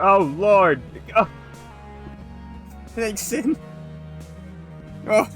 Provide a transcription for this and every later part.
Oh, Lord. Oh, thanks, Sin. Oh.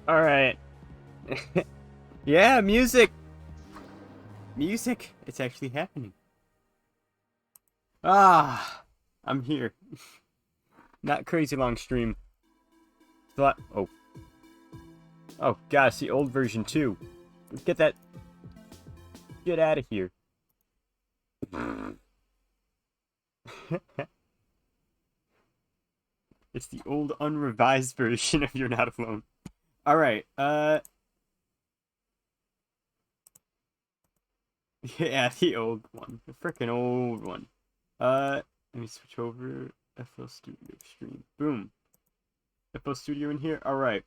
All right. Yeah, music. Music. It's actually happening. Ah, I'm here. Not crazy long stream. Thought. Oh. Oh, God, it's the old version too. Get that shit out of here. It's the old unrevised version of You're Not Alone. All right. Yeah, the old one. The freaking old one. Let me switch over FL Studio stream. Boom. FL Studio in here. All right.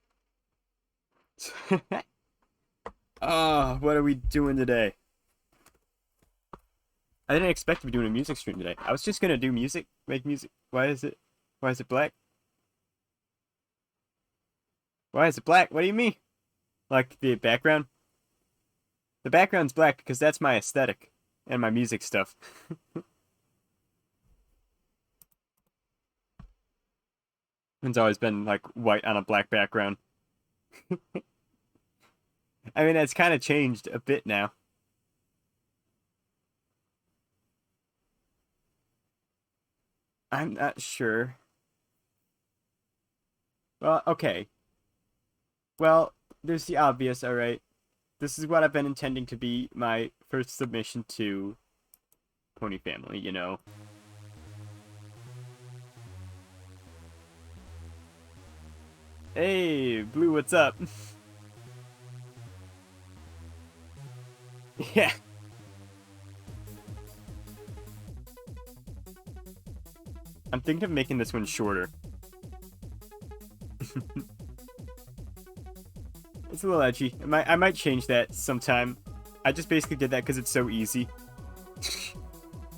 What are we doing today? I didn't expect to be doing a music stream today. I was just gonna do music, make music. Why is it black? Why is it black? What do you mean? Like the background? The background's black because that's my aesthetic and my music stuff. It's always been like white on a black background. I mean, it's kind of changed a bit now. I'm not sure. Well, okay. Well, there's the obvious, alright. This is what I've been intending to be my first submission to Pony Family, you know. Hey, Blue, what's up? Yeah. I'm thinking of making this one shorter. It's a little edgy. I might change that sometime. I just basically did that because it's so easy. Just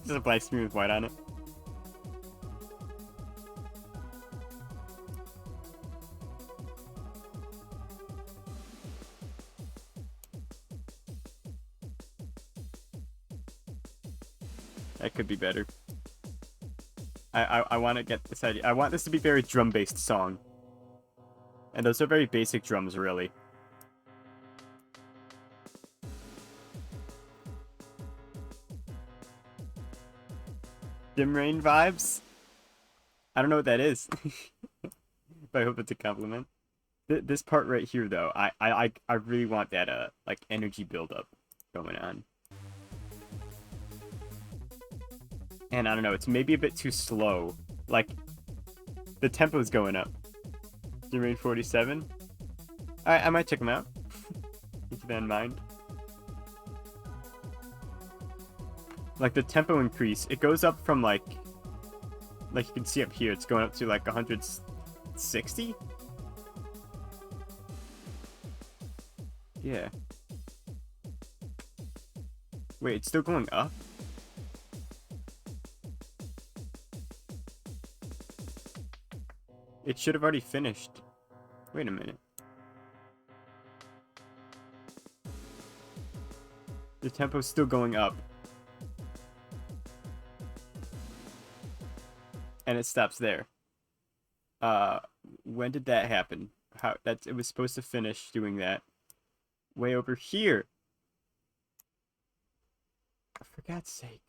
a black screen with white on it. That could be better. I want to get this idea. I want this to be a very drum-based song. And those are very basic drums, really. Dim Rain vibes? I don't know what that is. But I hope it's a compliment. This part right here, though, I really want that, like, energy buildup going on. And I don't know, it's maybe a bit too slow. Like, the tempo's going up. Dim Rain 47? Alright, I might check them out. Keep that in mind. Like, the tempo increase, it goes up from, like you can see up here, it's going up to, like, 160? Yeah. Wait, it's still going up? It should have already finished. Wait a minute. The tempo's still going up. And it stops there. When did that happen? It was supposed to finish doing that. Way over here. For God's sake.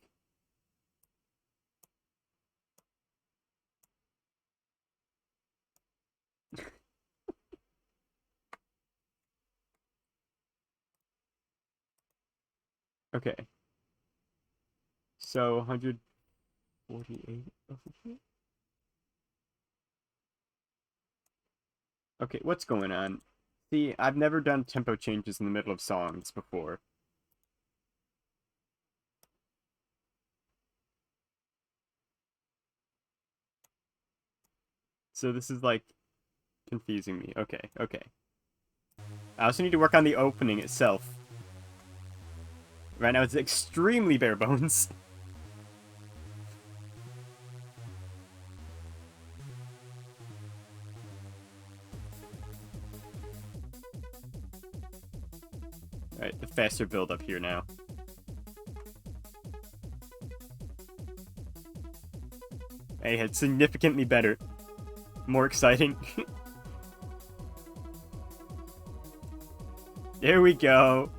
Okay. So 148 over here. Okay, what's going on? See, I've never done tempo changes in the middle of songs before. So this is, like, confusing me. Okay, okay. I also need to work on the opening itself. Right now it's extremely bare bones. Alright, the faster build up here now. Hey, it's significantly better. More exciting. There we go.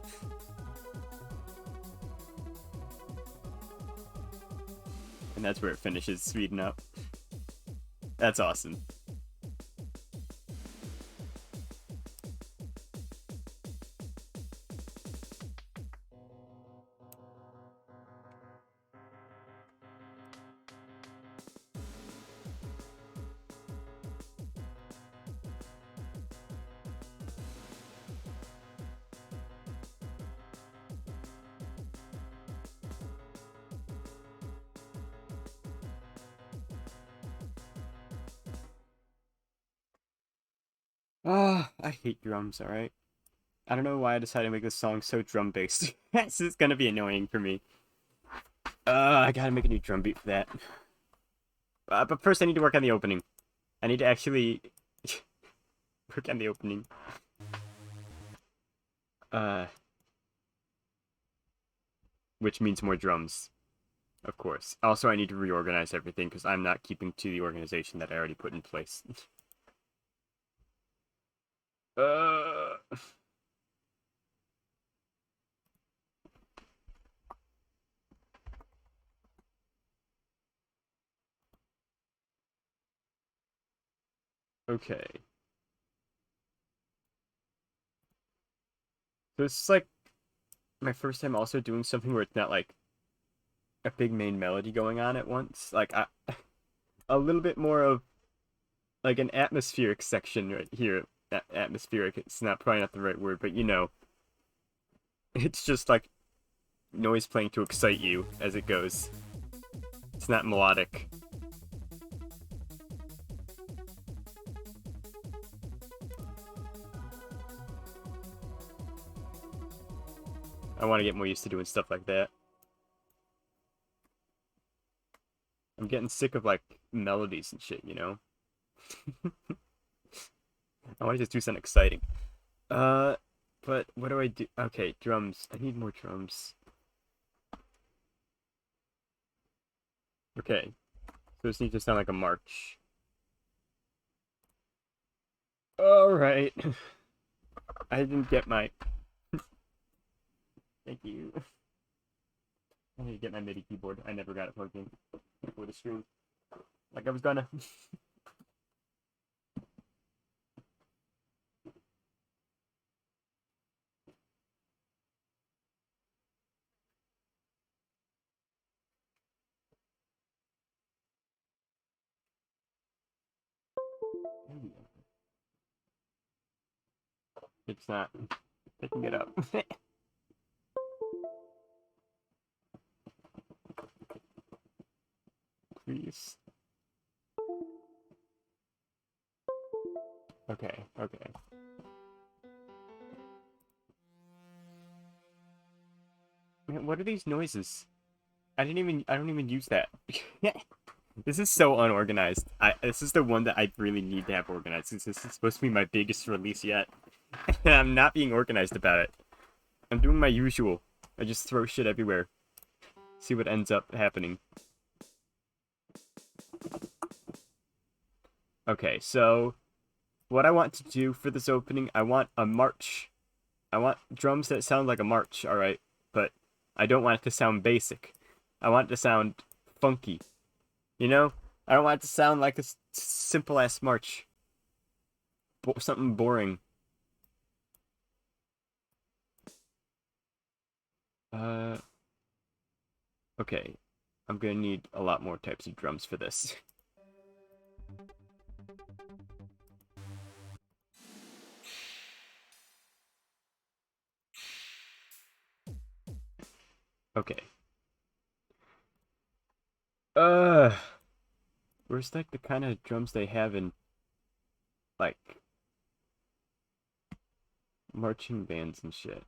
And that's where it finishes, speeding up. That's awesome. Ah, I hate drums, alright? I don't know why I decided to make this song so drum-based. This is gonna be annoying for me. I gotta make a new drum beat for that. But first I need to work on the opening. I need to actually work on the opening. Which means more drums, of course. Also, I need to reorganize everything because I'm not keeping to the organization that I already put in place. Uh. Okay. So this is like my first time also doing something where it's not like a big main melody going on at once. Like a little bit more of like an atmospheric section right here. Atmospheric. It's not probably not the right word, but you know, it's just like noise playing to excite you as it goes. It's not melodic. I want to get more used to doing stuff like that. I'm getting sick of like melodies and shit, you know? I want to just do something exciting. Uh, but what do I do? Okay, drums. I need more drums. Okay, so this needs to sound like a march. Alright. I didn't get my... Thank you. I need to get my MIDI keyboard. I never got it plugged in for the stream. Like I was gonna. It's not picking it up. Please. Okay, okay. Man, what are these noises? I don't even use that. This is so unorganized. This is the one that I really need to have organized since this is supposed to be my biggest release yet. And I'm not being organized about it. I'm doing my usual. I just throw shit everywhere. See what ends up happening. Okay, so what I want to do for this opening, I want a march. I want drums that sound like a march, alright? But I don't want it to sound basic. I want it to sound funky. You know? I don't want it to sound like a simple ass march. Something boring. Uh, okay. I'm gonna need a lot more types of drums for this. Okay. Uh, where's like the kind of drums they have in like marching bands and shit?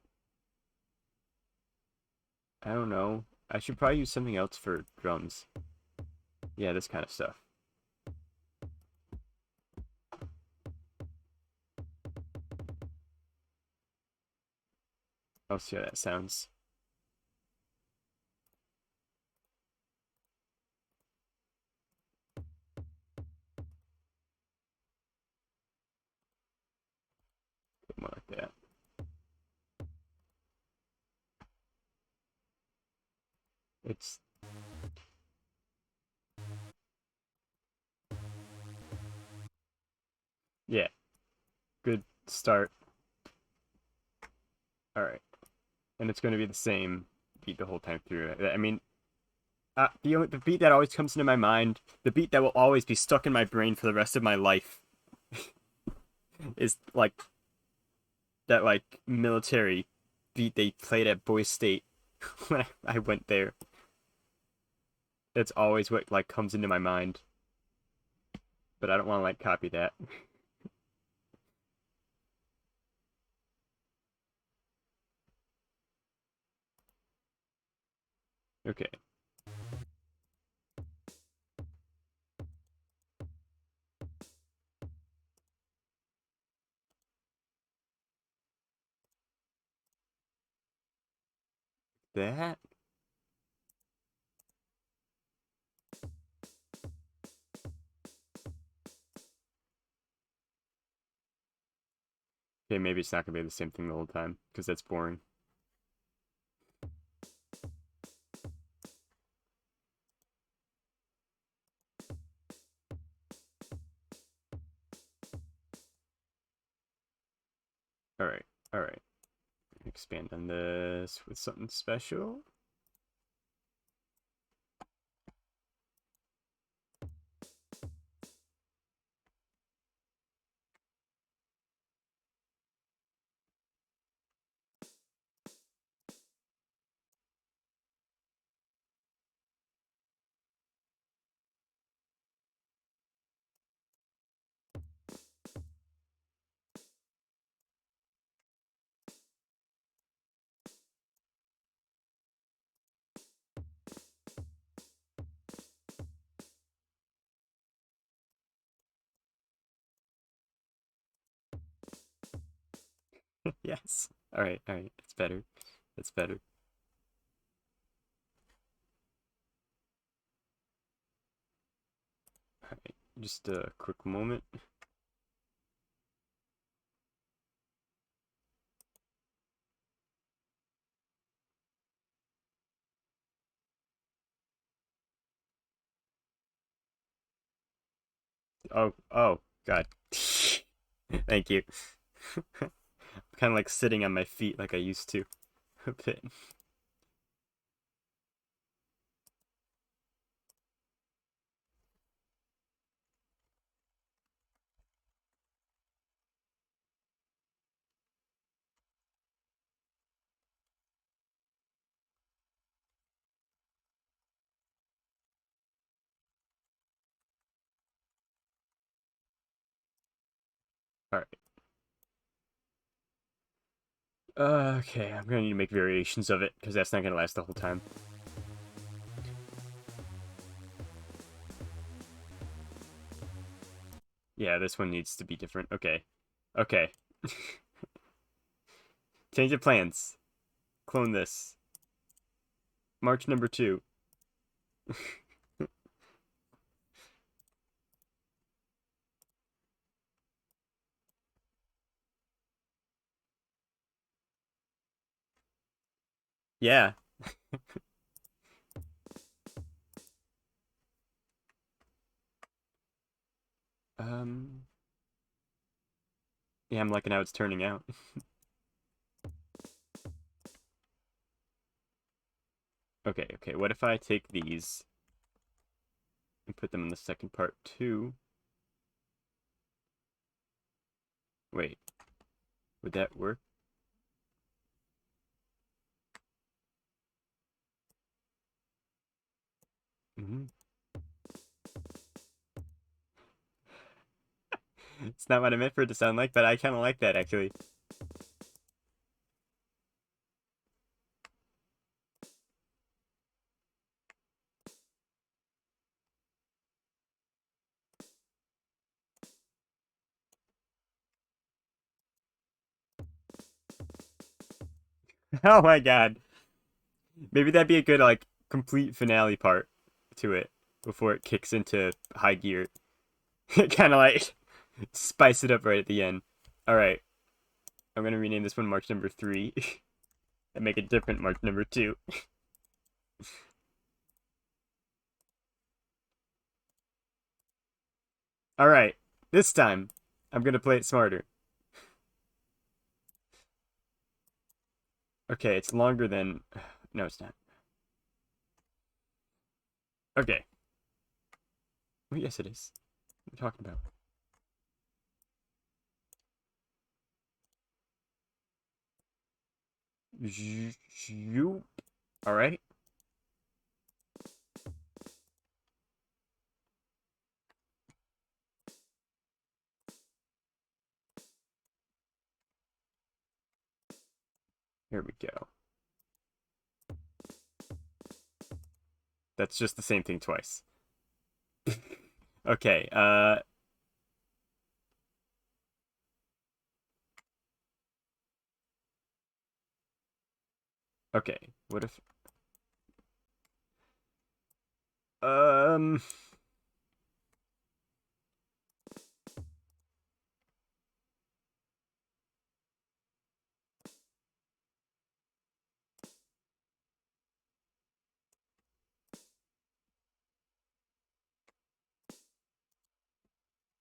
I don't know. I should probably use something else for drums. Yeah, this kind of stuff. I'll see how that sounds. More like that. It's yeah, good start. All right, and it's going to be the same beat the whole time through. I mean, the beat that always comes into my mind, the beat that will always be stuck in my brain for the rest of my life, is like that like military beat they played at Boys State when I went there. That's always what like comes into my mind, but I don't want to like copy that. Okay, that Okay, maybe it's not gonna be the same thing the whole time, because that's boring. Alright, alright. Expand on this with something special. Yes. Alright, alright. It's better. It's better. Alright, just a quick moment. Oh, oh, God. Thank you. I'm kind of like sitting on my feet like I used to a bit. Alright. Okay, I'm gonna need to make variations of it, because that's not gonna last the whole time. Yeah, this one needs to be different. Okay. Okay. Change of plans. Clone this. March number 2. Yeah. Um. Yeah, I'm liking how it's turning out. Okay, okay. What if I take these and put them in the second part too? Wait, would that work? Hmm. It's not what I meant for it to sound like, but I kind of like that actually. Oh my God. Maybe that'd be a good like complete finale part to it before it kicks into high gear. Kind of like spice it up right at the end. All right, I'm gonna rename this one March number 3 and make it different March number 2. All right, this time I'm gonna play it smarter. Okay, it's longer than. No, it's not. Okay. Oh, yes, it is. What are you talking about? You. All right. Here we go. That's just the same thing twice. Okay. Okay. What if? Um.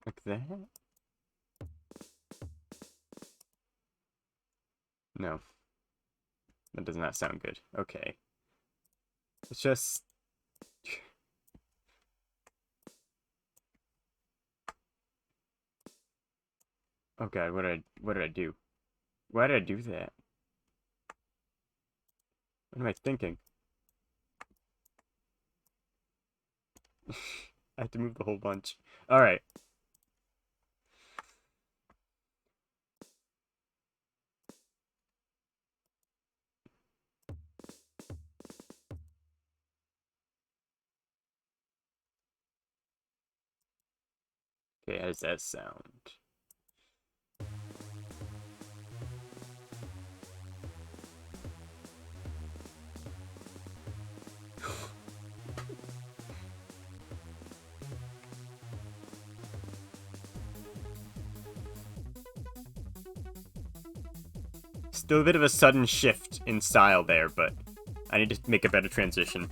Like that? No. That does not sound good. Okay. It's just... Oh god, what did I do? Why did I do that? What am I thinking? I have to move the whole bunch. Alright. Okay, how does that sound? Still a bit of a sudden shift in style there, but I need to make a better transition.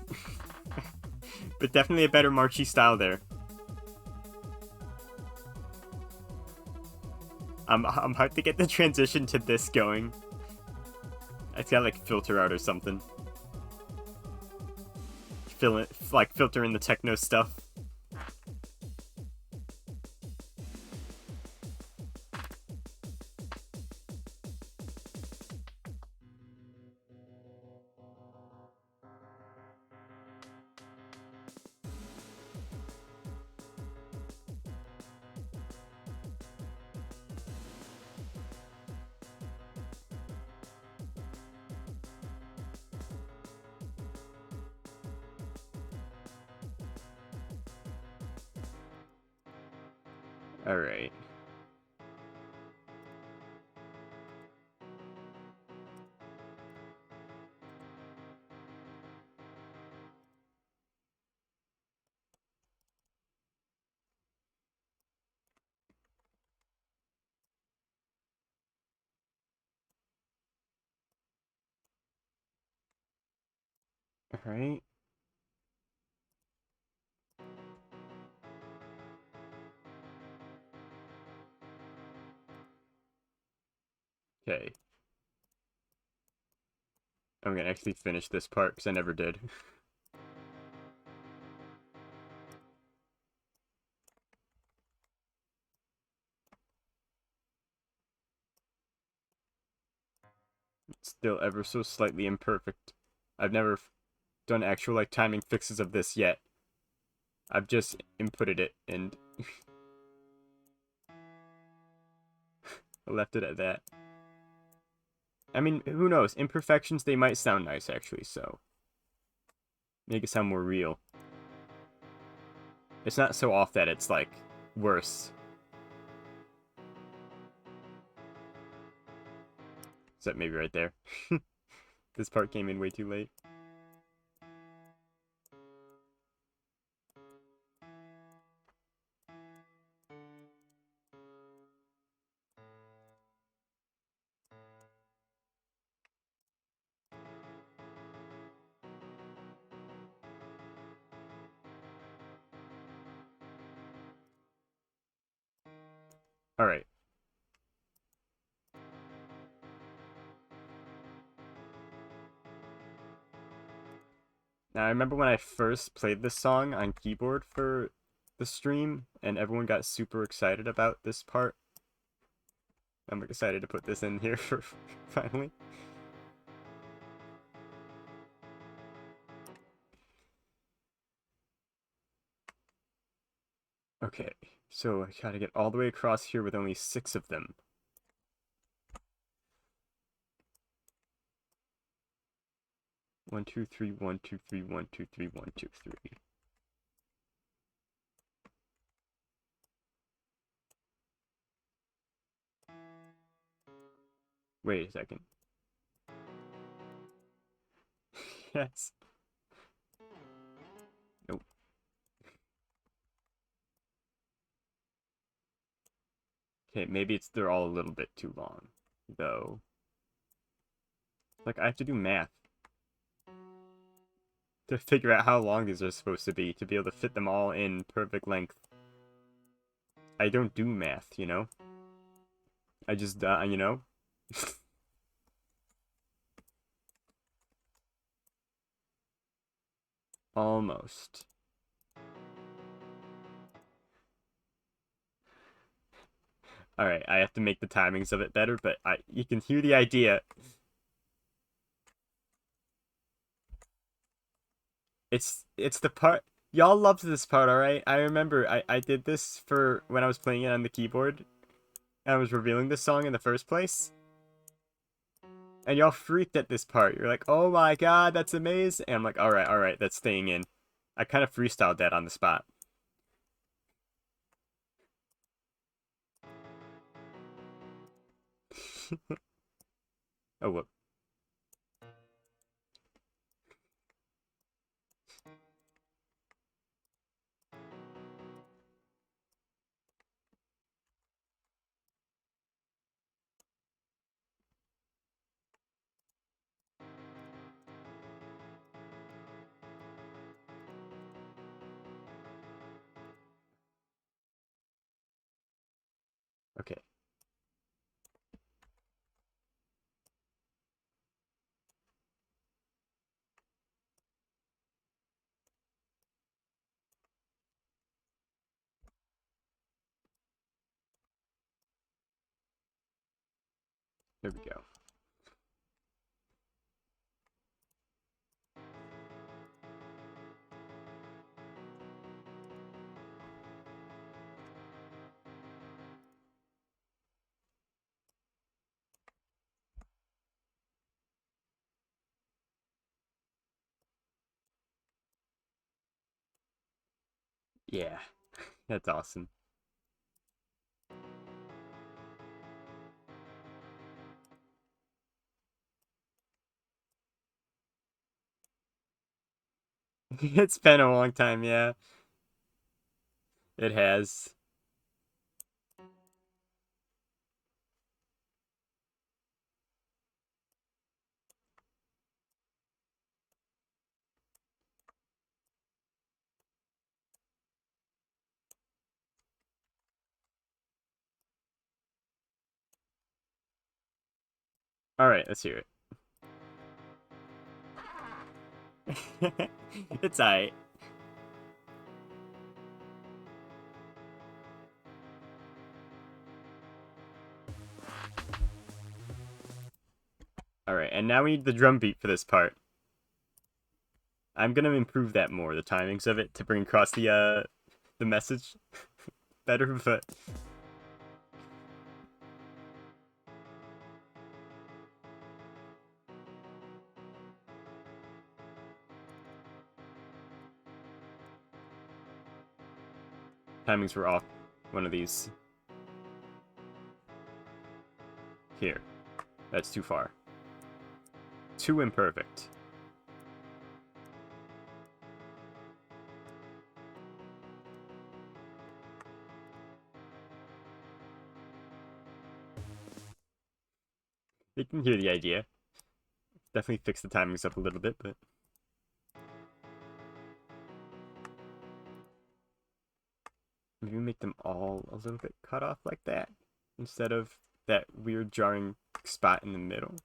But definitely a better marchy style there. I'm hard to get the transition to this going. It's gotta like filter out or something. Filter in the techno stuff. Alright. Alright. Okay. I'm gonna actually finish this part, because I never did. It's still ever so slightly imperfect. I've never done actual, like, timing fixes of this yet. I've just inputted it, and I left it at that. I mean, who knows? Imperfections, they might sound nice, actually, so... Make it sound more real. It's not so off that it's, like, worse. Except maybe right there. This part came in way too late. Alright. Now, I remember when I first played this song on keyboard for the stream, and everyone got super excited about this part. I'm excited to put this in here for finally. Okay, so I gotta get all the way across here with only 6 of them. One, two, three, 1, 2, 3, 1, 2, 3, 1, 2, 3. Wait a second. Yes. Nope. Okay, maybe they're all a little bit too long, though. Like, I have to do math to figure out how long these are supposed to be able to fit them all in perfect length. I don't do math, you know? I just, you know? Almost. Alright, I have to make the timings of it better, but you can hear the idea. It's the part y'all loved this part, alright? I remember I did this for when I was playing it on the keyboard and I was revealing the song in the first place. And y'all freaked at this part. You're like, oh my god, that's amazing. And I'm like, alright, that's staying in. I kind of freestyled that on the spot. Oh, whoop. Okay. There we go. Yeah, that's awesome. It's been a long time, yeah. It has. Alright, let's hear it. It's alright. Alright, and now we need the drum beat for this part. I'm gonna improve that more, the timings of it, to bring across the message better, but timings were off one of these. Here. That's too far. Too imperfect. You can hear the idea. Definitely fix the timings up a little bit, but maybe make them all a little bit cut off like that instead of that weird jarring spot in the middle.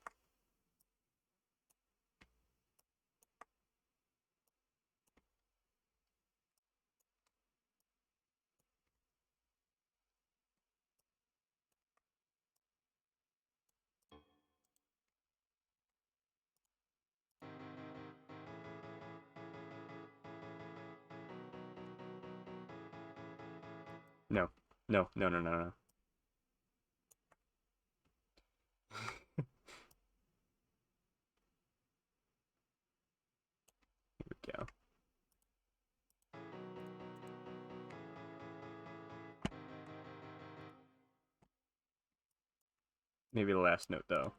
No. No, no, no, no, no. Here we go. Maybe the last note, though.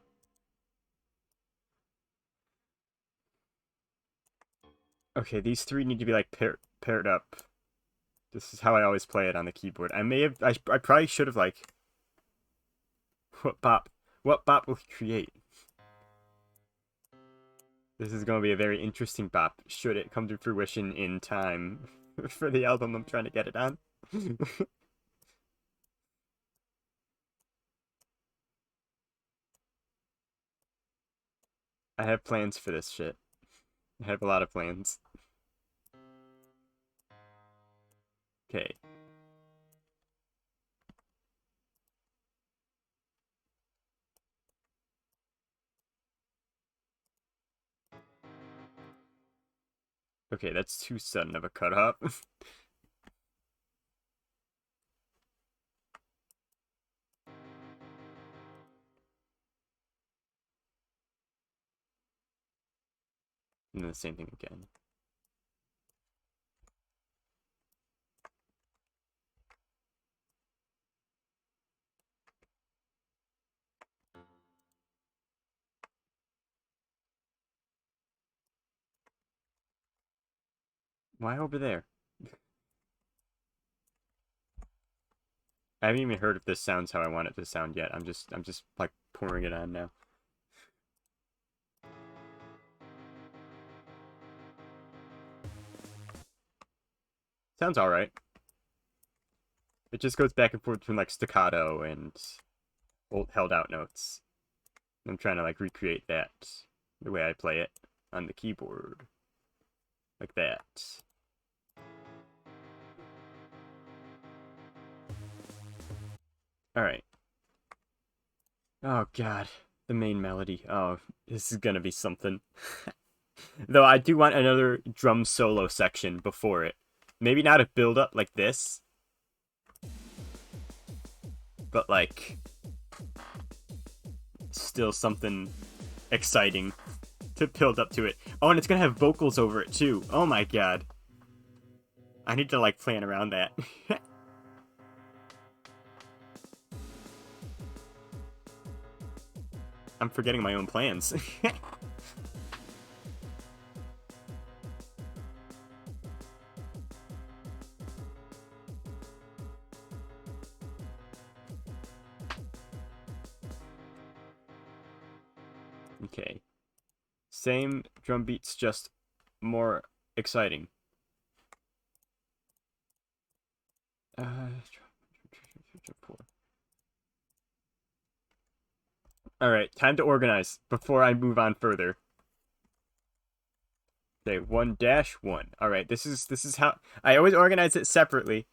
Okay, these three need to be, like, paired up. This is how I always play it on the keyboard. I probably should have, like... What bop will he create? This is going to be a very interesting bop, should it come to fruition in time for the album I'm trying to get it on. I have plans for this shit. I have a lot of plans. Okay. Okay, that's too sudden of a cut up. And then the same thing again. Why over there? I haven't even heard if this sounds how I want it to sound yet. I'm just like pouring it on now. Sounds alright. It just goes back and forth between like staccato and old held out notes. I'm trying to like recreate that the way I play it on the keyboard. Like that. Alright. Oh god. The main melody. Oh, this is gonna be something. Though I do want another drum solo section before it. Maybe not a build up like this. But like still something exciting to build up to it. Oh, and it's gonna have vocals over it too. Oh my god. I need to like plan around that. I'm forgetting my own plans. Okay. Same drum beats, just more exciting. Alright, time to organize before I move on further. Okay, 1-1. Alright, this is how I always organize it separately.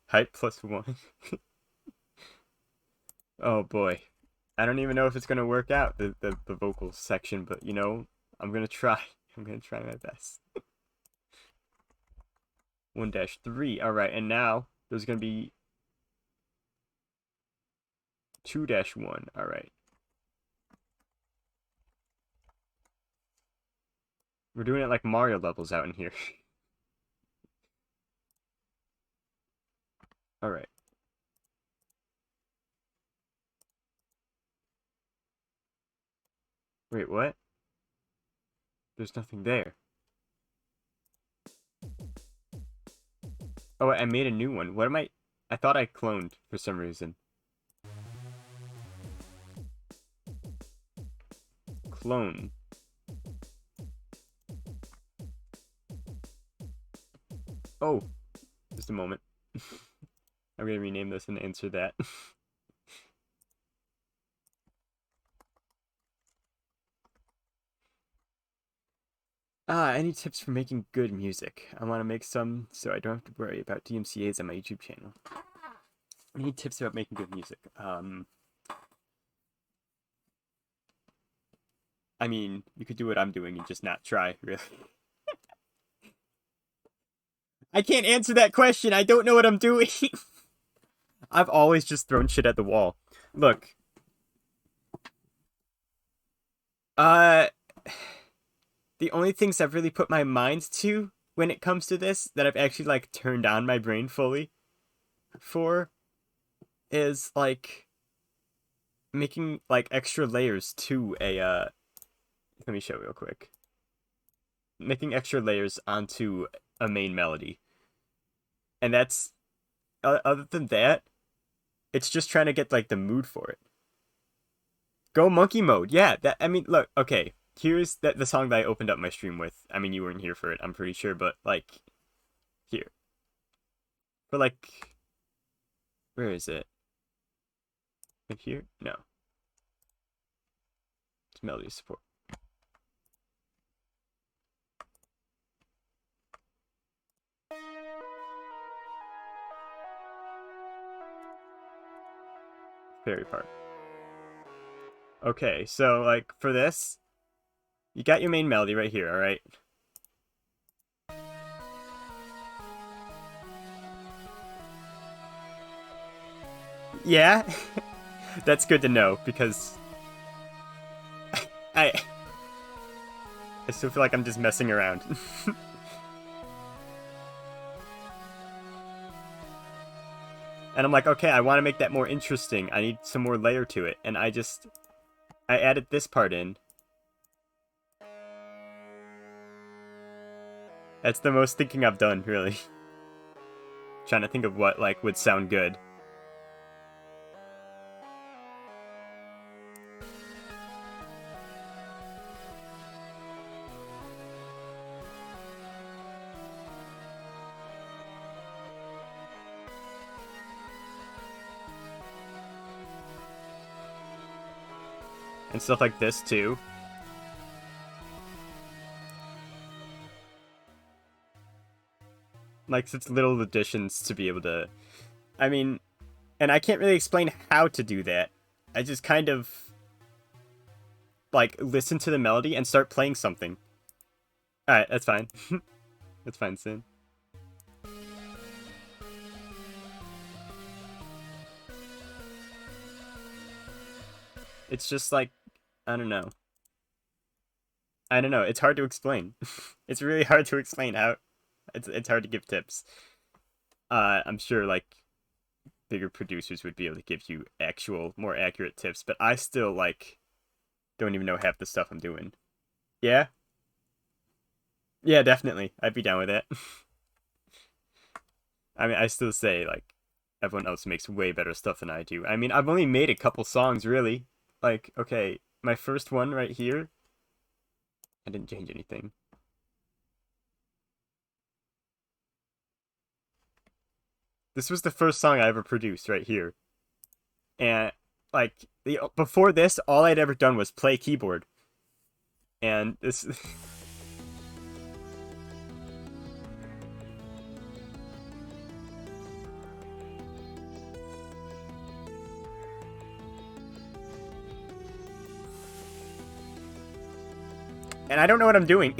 Height plus 1. Oh boy. I don't even know if it's gonna work out, the vocal section, but you know, I'm gonna try. I'm gonna try my best. 1-3. Alright, and now there's gonna be 2-1. Alright. We're doing it like Mario levels out in here. Alright. Wait, what? There's nothing there. Oh, I made a new one. What am I? I thought I cloned for some reason. Clone. Oh, just a moment. I'm gonna rename this and answer that. Any tips for making good music? I want to make some so I don't have to worry about DMCA's on my YouTube channel. Any tips about making good music? I mean, you could do what I'm doing and just not try, really. I can't answer that question. I don't know what I'm doing. I've always just thrown shit at the wall. Look. Uh, the only things I've really put my mind to when it comes to this that I've actually like turned on my brain fully for is like making like extra layers to a let me show real quick. Making extra layers onto a main melody. And that's other than that, it's just trying to get like the mood for it. Go monkey mode. Yeah, that I mean, look, okay. Here's the song that I opened up my stream with. I mean, you weren't here for it, I'm pretty sure, but like here. For like where is it? Like here? No. It's melody support. Fairy part. Okay, so, like, for this, you got your main melody right here, alright? Yeah? That's good to know, because I still feel like I'm just messing around. And I'm like, okay, I want to make that more interesting. I need some more layer to it. And I added this part in. That's the most thinking I've done, really. Trying to think of what, like, would sound good. And stuff like this, too. Like, such little additions to be able to... I mean, and I can't really explain how to do that. I just kind of, like, listen to the melody and start playing something. Alright, that's fine. That's fine, Sin. It's just like, I don't know. I don't know. It's hard to explain. It's really hard to explain how. It's hard to give tips. I'm sure like bigger producers would be able to give you actual, more accurate tips, but I still like don't even know half the stuff I'm doing. Yeah, yeah, definitely. I'd be down with that. I mean, I still say like everyone else makes way better stuff than I do. I mean, I've only made a couple songs really. Like, okay, my first one right here. I didn't change anything. This was the first song I ever produced right here. And like before this, all I'd ever done was play keyboard. And this and I don't know what I'm doing.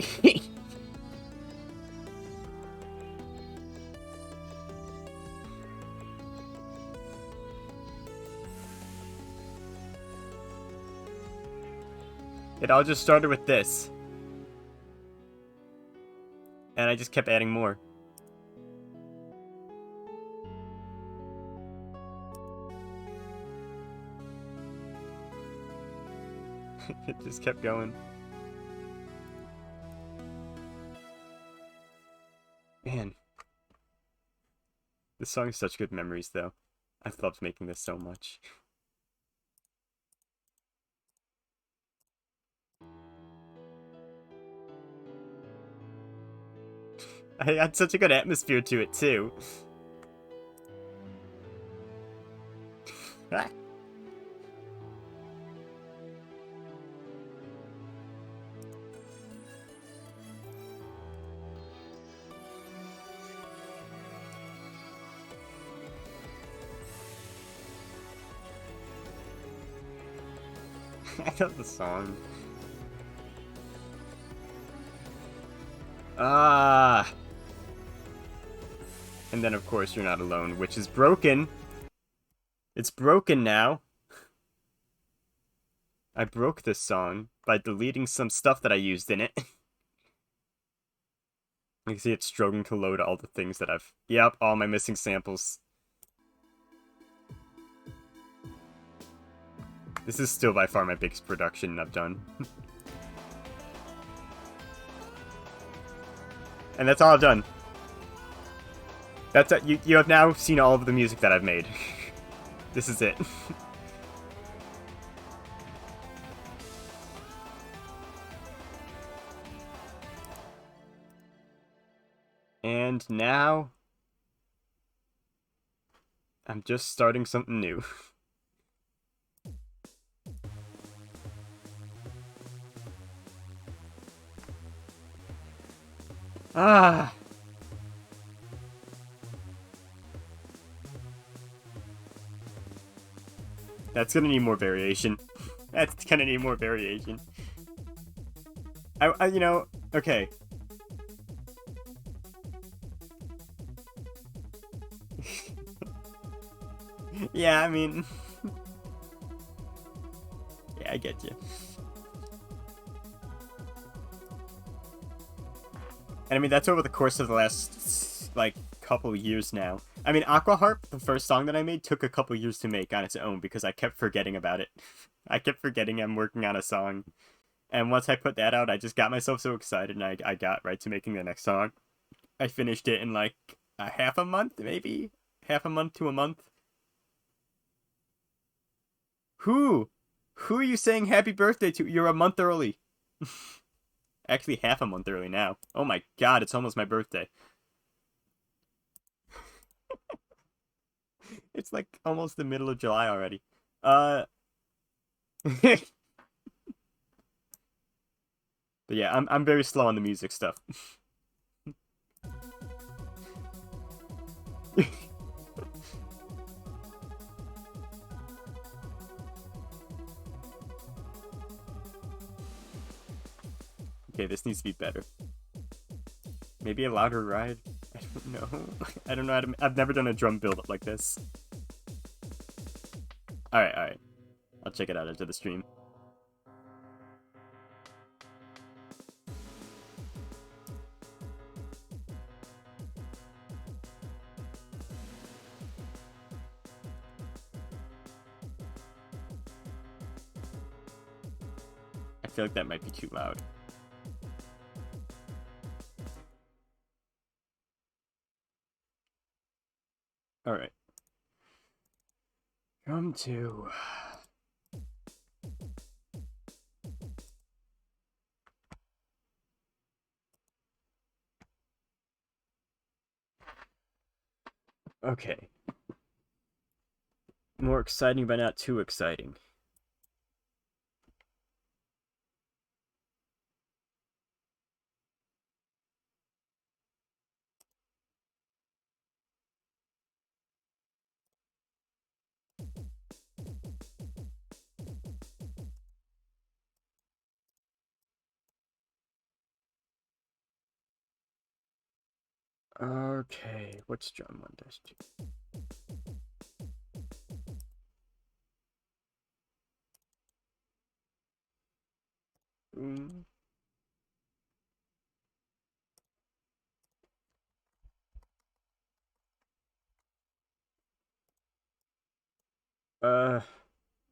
It all just started with this. And I just kept adding more. It just kept going. Man. This song is such good memories, though. I've loved making this so much. I had such a good atmosphere to it, too. I love the song. Ah. And then, of course, You're Not Alone, which is broken. It's broken now. I broke this song by deleting some stuff that I used in it. You can see it's struggling to load all the things that I've... Yep, all my missing samples. This is still by far my biggest production I've done. And that's all I've done. That's it. You have now seen all of the music that I've made. This is it. And now I'm just starting something new. Ah. That's gonna need more variation. That's gonna need more variation. You know, okay. Yeah, I mean... Yeah, I get you. And I mean, that's over the course of the last, like, couple years now. I mean, Aqua Harp, the first song that I made, took a couple years to make on its own because I kept forgetting about it. I kept forgetting I'm working on a song. And once I put that out, I just got myself so excited and I got right to making the next song. I finished it in like a half a month, maybe? Half a month to a month. Who? Who are you saying happy birthday to? You're a month early. Actually, half a month early now. Oh my god, it's almost my birthday. It's like almost the middle of July already. Uh... But yeah, I'm very slow on the music stuff. Okay, this needs to be better. Maybe a louder ride? I don't know. I don't know how to... I've never done a drum build-up like this. Alright, alright. I'll check it out after the stream. I feel like that might be too loud. Alright. Drum 2. Okay. More exciting, but not too exciting. Okay, what's drum 1-2? Uh,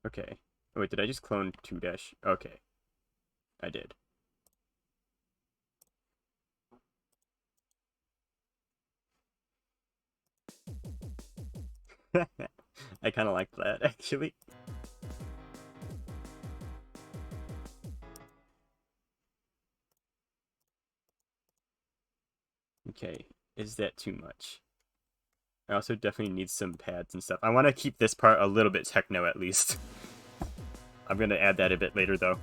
okay. Oh, wait, did I just clone 2 dash? Okay, I did. I kind of like that, actually. Okay, is that too much? I also definitely need some pads and stuff. I want to keep this part a little bit techno, at least. I'm going to add that a bit later, though.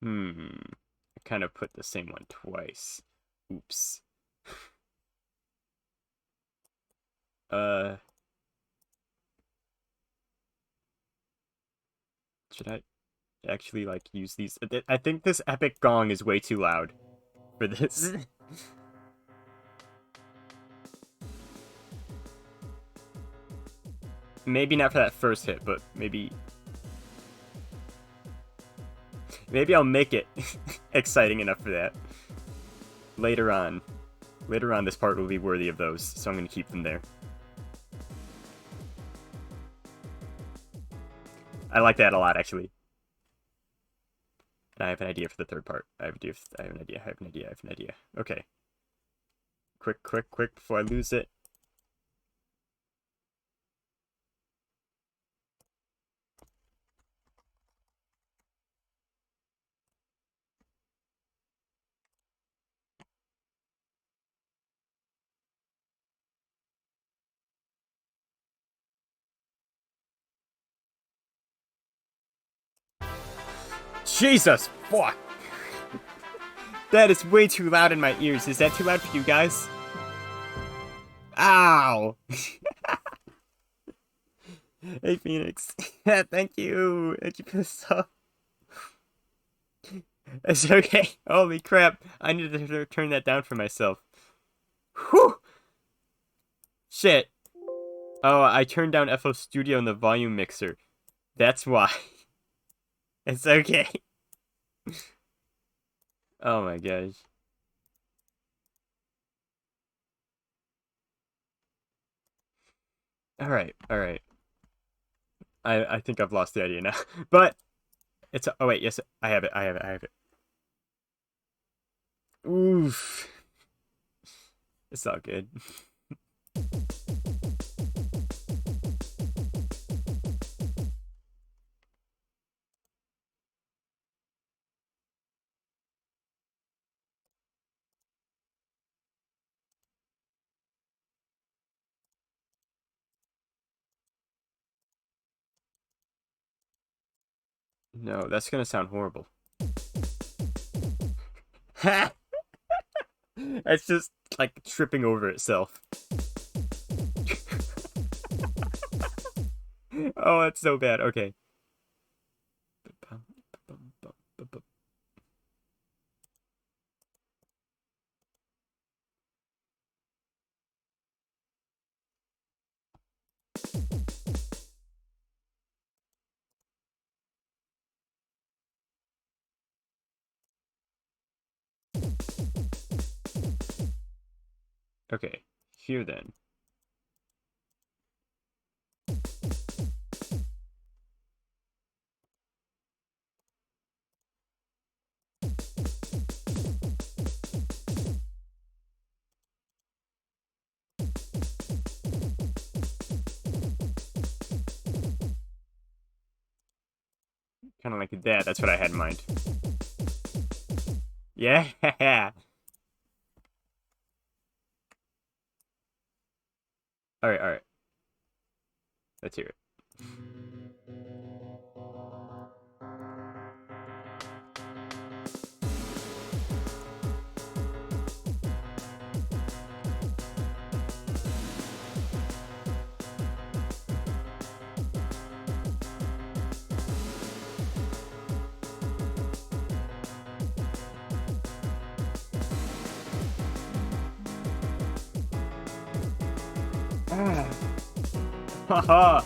I kind of put the same one twice. Oops. Should I actually, like, use these? I think this epic gong is way too loud for this. Maybe not for that first hit, but maybe... Maybe I'll make it exciting enough for that. Later on. Later on, this part will be worthy of those, so I'm going to keep them there. I like that a lot, actually. And I have an idea for the third part. I have an idea. Okay. Quick, before I lose it. Jesus, fuck! That is way too loud in my ears. Is that too loud for you guys? Ow! Hey, Phoenix. Thank you. Thank you for the sub. It's okay. Holy crap. I need to turn that down for myself. Whew! Shit. Oh, I turned down FL Studio in the volume mixer. That's why. It's okay. Oh my gosh. Alright, alright. I think I've lost the idea now. But it's oh wait, yes, I have it, I have it, I have it. Oof. It's all good. No, that's gonna sound horrible. Ha! It's just like tripping over itself. Oh, it's so bad. Okay. Okay, here then. Kind of like that. That's what I had in mind. Yeah. All right, all right. Let's hear it. Haha.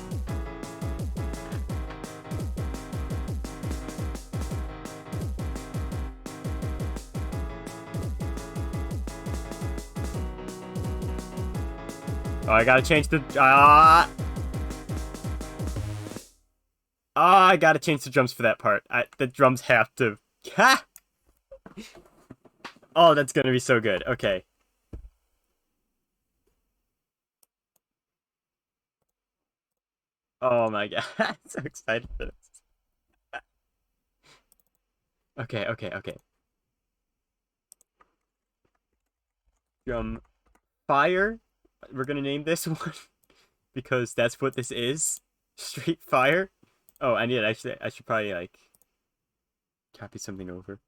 Oh, I gotta change the I gotta change the drums for that part. The drums have to. Ha! Oh, that's gonna be so good. Okay. Oh my god, I'm so excited for this. Okay, okay, okay. Drum Fire. We're gonna name this one because that's what this is. Street Fire. Oh, I need it. Actually, I should probably like copy something over.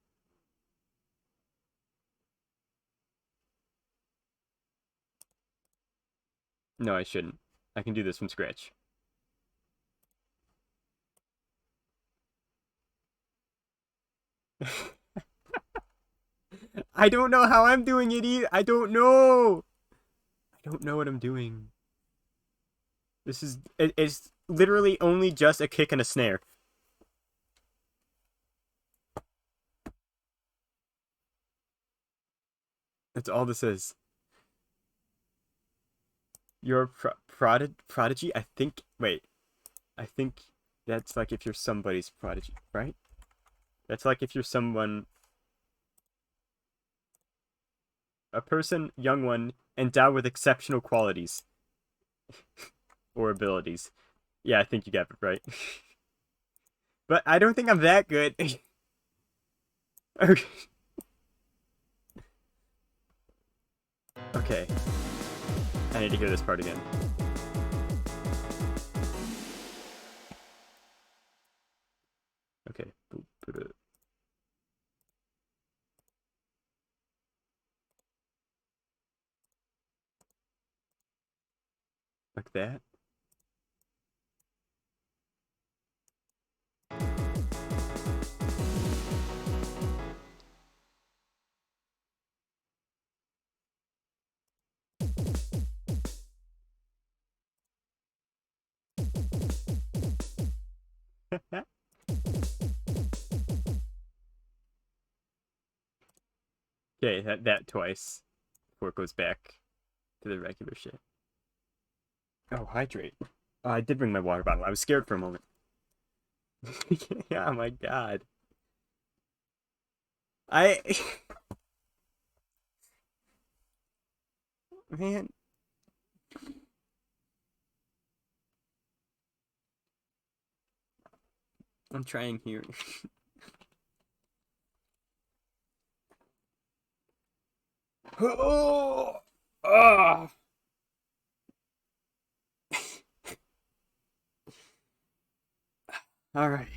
No, I shouldn't. I can do this from scratch. I don't know how I'm doing it either. I don't know. I don't know what I'm doing. It's literally only just a kick and a snare. That's all this is. You're prodigy? I think. Wait. I think that's like if you're somebody's prodigy, right? That's like if you're someone. A person, young one, endowed with exceptional qualities or abilities. Yeah, I think you got it right. But I don't think I'm that good. Okay. Okay. I need to hear this part again. Okay. Like that. Okay, that twice before it goes back to the regular shit. Oh, hydrate. Oh, I did bring my water bottle. I was scared for a moment. Yeah, my God. I man, I'm trying here. Oh, ah. All right.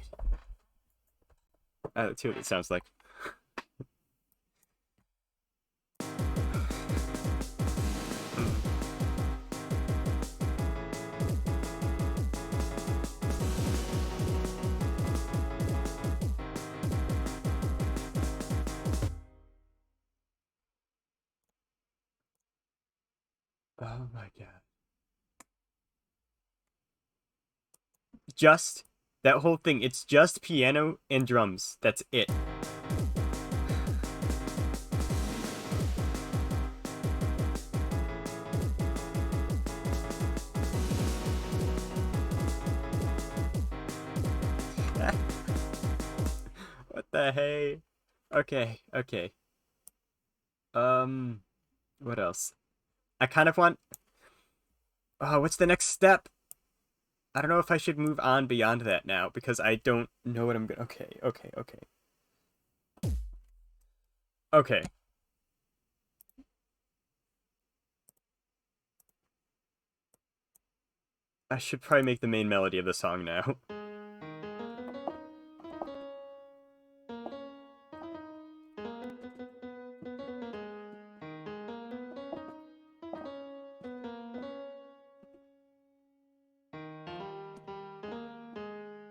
Let's see what it sounds like. Oh my God. Just that whole thing. It's just piano and drums. That's it. What the hey? Okay, okay. What else? I kind of want. Oh, what's the next step? I don't know if I should move on beyond that now because I don't know what I'm gonna. Okay, okay, okay, okay. I should probably make the main melody of the song now.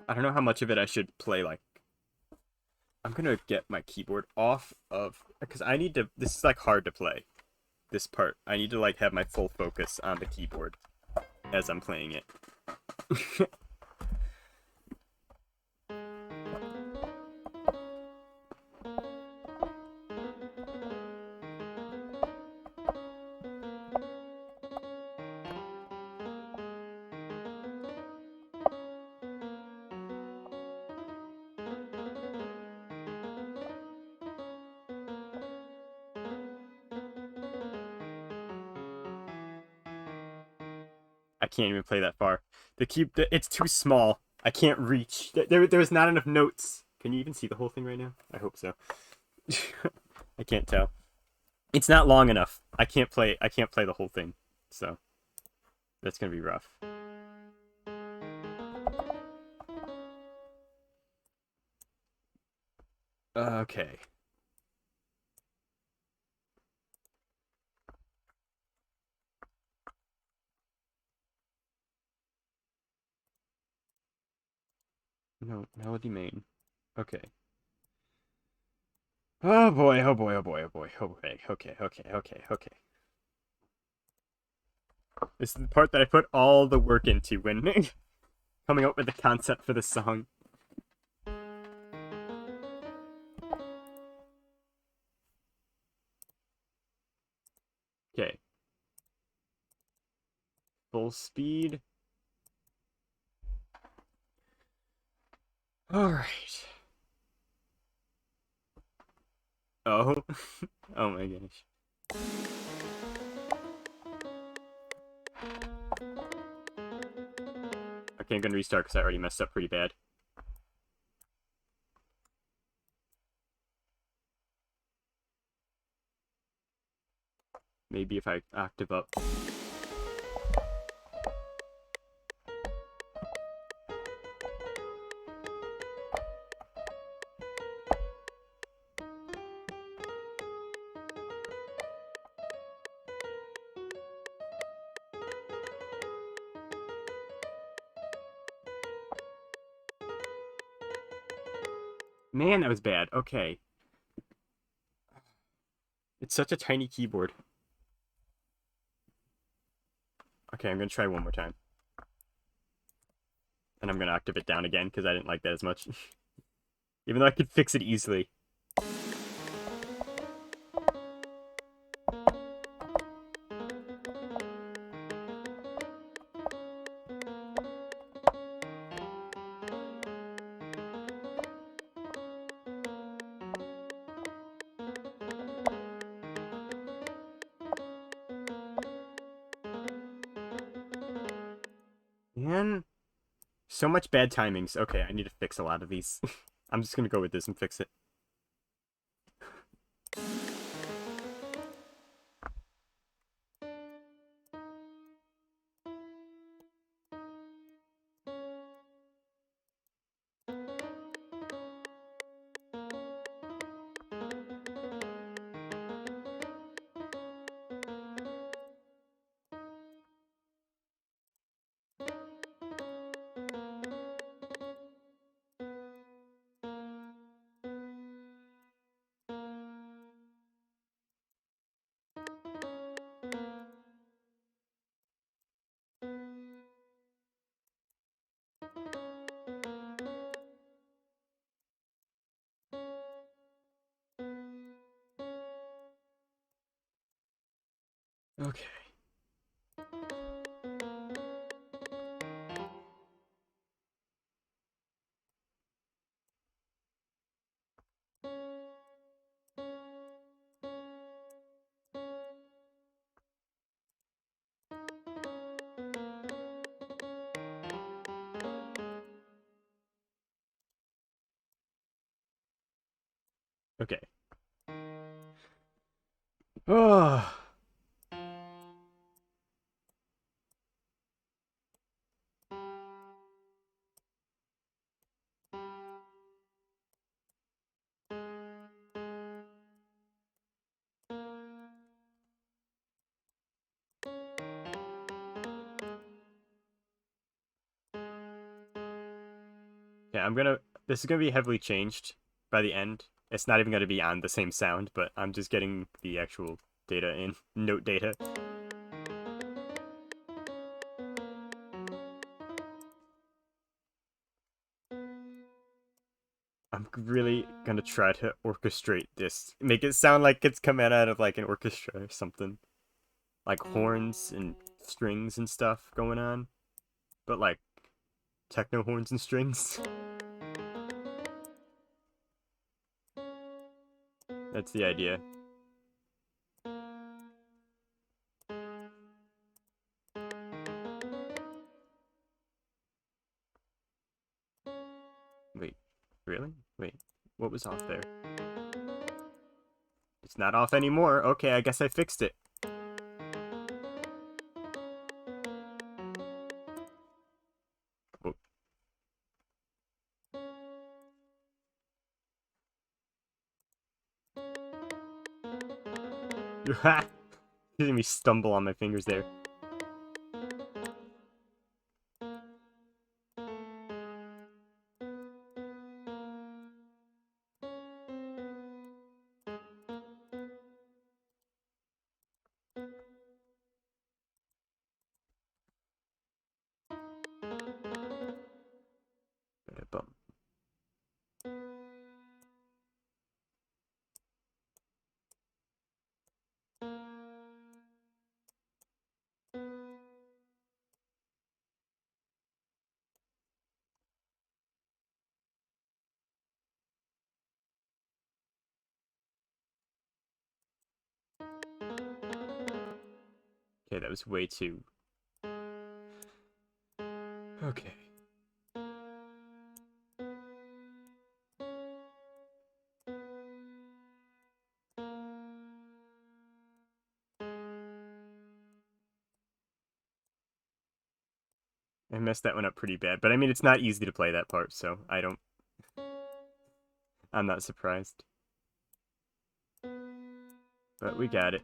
I don't know how much of it I should play like. I'm gonna get my keyboard off of because I need to. This is like hard to play. This part. I need to like have my full focus on the keyboard as I'm playing it. I can't even play that far. It's too small. I can't reach. There's not enough notes. Can you even see the whole thing right now? I hope so. I can't tell. It's not long enough. I can't play the whole thing. So that's gonna be rough. Okay. No, melody main. Okay. Oh boy, oh boy, oh boy, oh boy. Okay, okay, okay, okay, okay. This is the part that I put all the work into when coming up with the concept for the song. Okay. Full speed. Alright. Oh. Oh my gosh. Okay, I'm gonna restart because I already messed up pretty bad. Maybe if I octave up. Man, that was bad. Okay. It's such a tiny keyboard. Okay, I'm gonna try one more time. And I'm gonna octave it down again, because I didn't like that as much. Even though I could fix it easily. Man, so much bad timings. Okay, I need to fix a lot of these. I'm just gonna go with this and fix it. Okay. Okay. Oh. Yeah, this is gonna be heavily changed by the end. It's not even gonna be on the same sound, but I'm just getting the actual data in, note data. I'm really gonna try to orchestrate this. Make it sound like it's coming out of like an orchestra or something. Like horns and strings and stuff going on. But like techno horns and strings. That's the idea. Wait, really? Wait, what was off there? It's not off anymore. Okay, I guess I fixed it. Getting me stumble on my fingers there. Bum. Okay, that was way too... Okay. I messed that one up pretty bad, but I mean, it's not easy to play that part, so I'm not surprised. But we got it.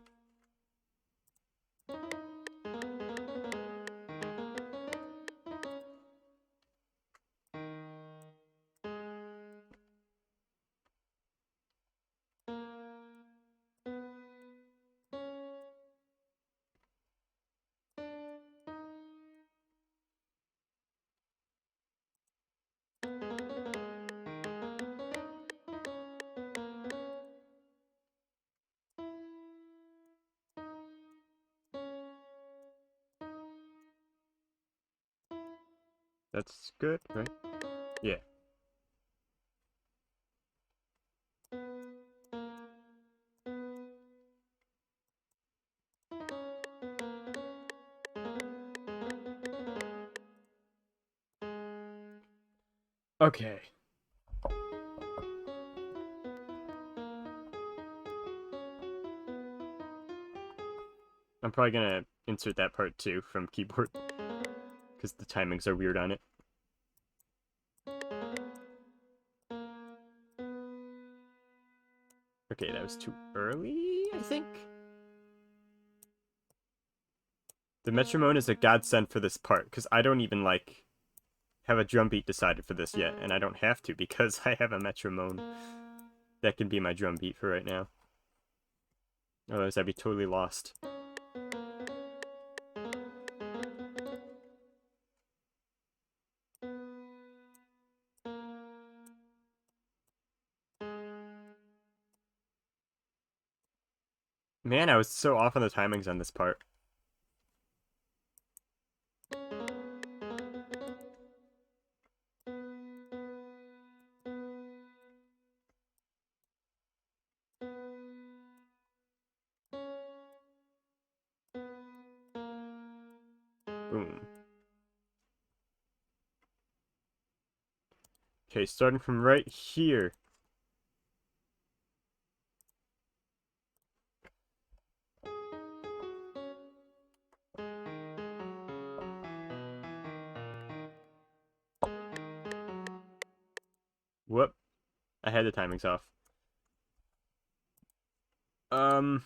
That's good, right? Yeah. Okay. I'm probably gonna insert that part too from keyboard because the timings are weird on it. Okay, that was too early, I think. The metronome is a godsend for this part because I don't even like have a drum beat decided for this yet, and I don't have to because I have a metronome that can be my drum beat for right now. Otherwise, I'd be totally lost. Man, I was so off on the timings on this part. Boom. Okay, starting from right here. Whoop. I had the timings off. Um...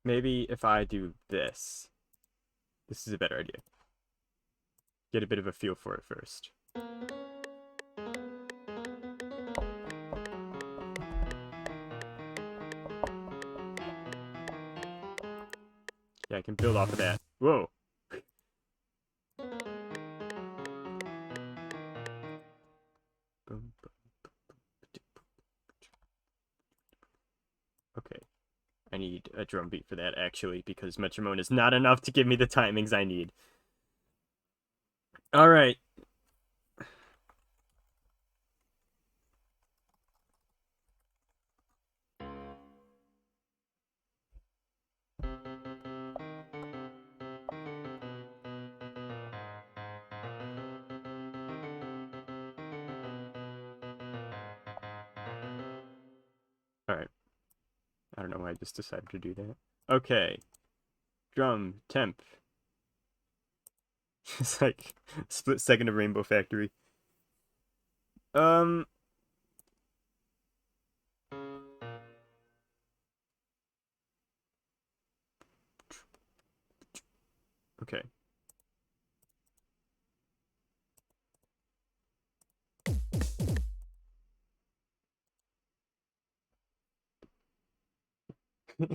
Maybe if I do this. This is a better idea. Get a bit of a feel for it first. Yeah, I can build off of that. Whoa. Okay. I need a drum beat for that, actually, because metronome is not enough to give me the timings I need. Alright. Alright. I don't know why I just decided to do that. Okay. Drum, temp. It's like split second of Rainbow Factory. Um... Okay.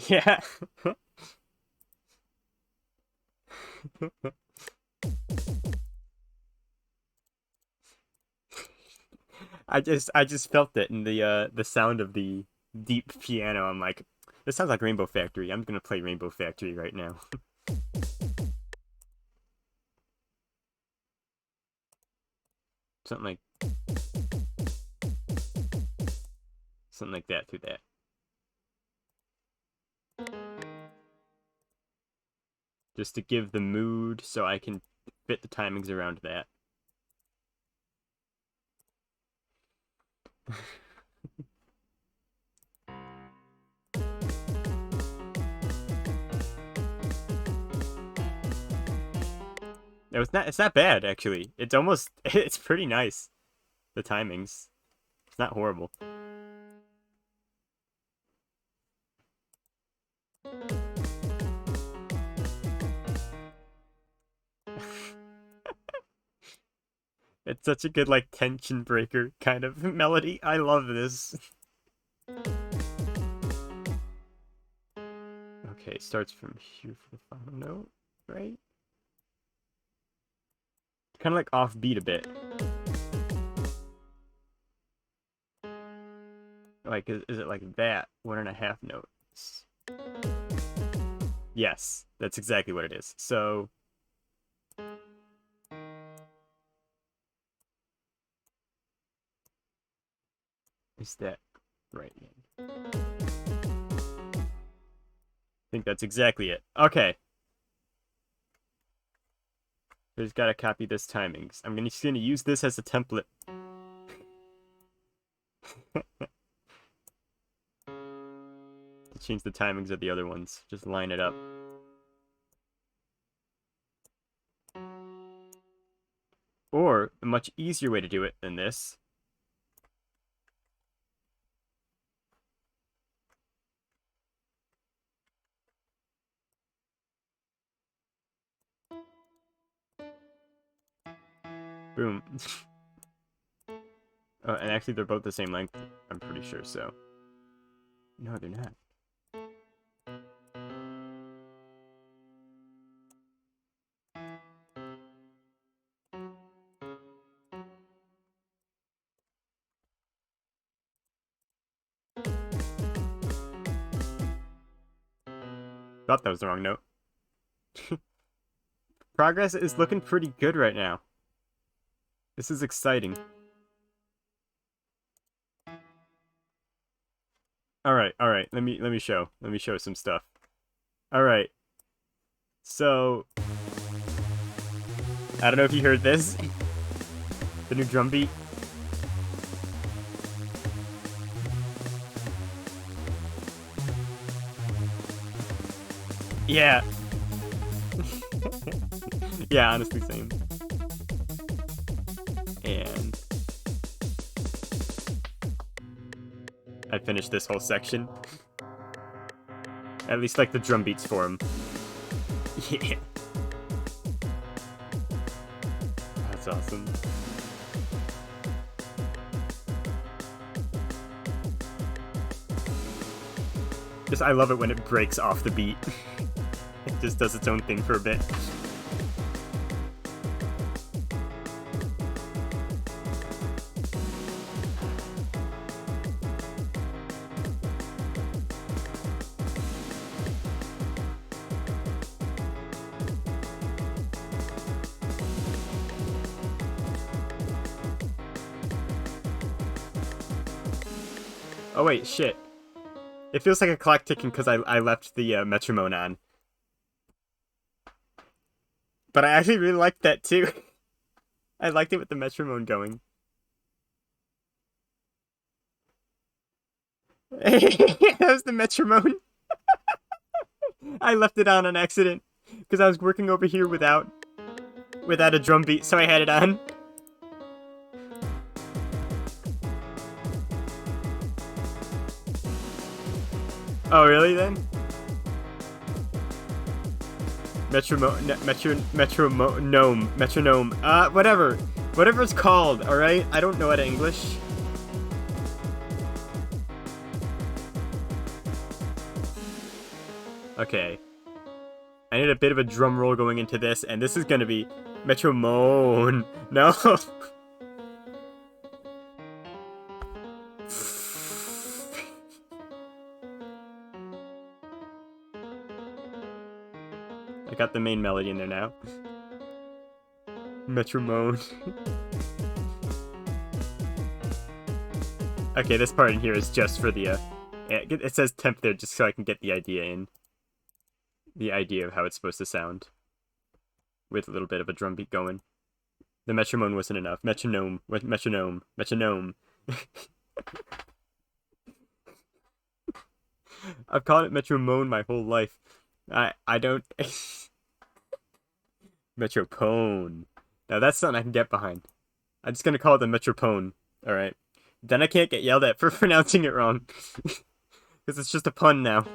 Yeah. I just felt it in the sound of the deep piano. I'm like, this sounds like Rainbow Factory. I'm gonna play Rainbow Factory right now. Something like that through that. Just to give the mood so I can fit the timings around that. No, it's not bad actually. It's almost it's pretty nice. The timings. It's not horrible. It's such a good like tension breaker kind of melody. I love this. Okay, it starts from here for the final note, right? Kind of like offbeat a bit. Like, is it like that? 1.5 notes. Yes, that's exactly what it is. So... is that right? I think that's exactly it. Okay. Just gotta copy this timings. I'm just gonna use this as a template. To change the timings of the other ones. Just line it up. Or, a much easier way to do it than this. Boom. Oh, and actually they're both the same length, I'm pretty sure, so. No, they're not. Thought that was the wrong note. Progress is looking pretty good right now. This is exciting. Alright. Let me show some stuff. Alright. So I don't know if you heard this. The new drum beat. Yeah. Yeah, honestly, same. And I finished this whole section. At least like the drum beats for him. Yeah. That's awesome. Just, I love it when it breaks off the beat. It just does its own thing for a bit. Oh wait, shit. It feels like a clock ticking because I left the metronome on. But I actually really liked that too. I liked it with the metronome going. That was the metronome. I left it on accident because I was working over here without a drum beat, so I had it on. Oh, really then? Metronome. Whatever. Whatever it's called, alright? I don't know how to English. Okay. I need a bit of a drum roll going into this, and this is gonna be metronome. No. I got the main melody in there now. Metronome. Okay, this part in here is just for the, it says temp there just so I can get the idea in. The idea of how it's supposed to sound. With a little bit of a drum beat going. The metronome wasn't enough. Metronome. I've called it metronome my whole life. I don't... Metropone. Now that's something I can get behind. I'm just gonna call it the Metropone. Alright. Then I can't get yelled at for pronouncing it wrong. Because it's just a pun now.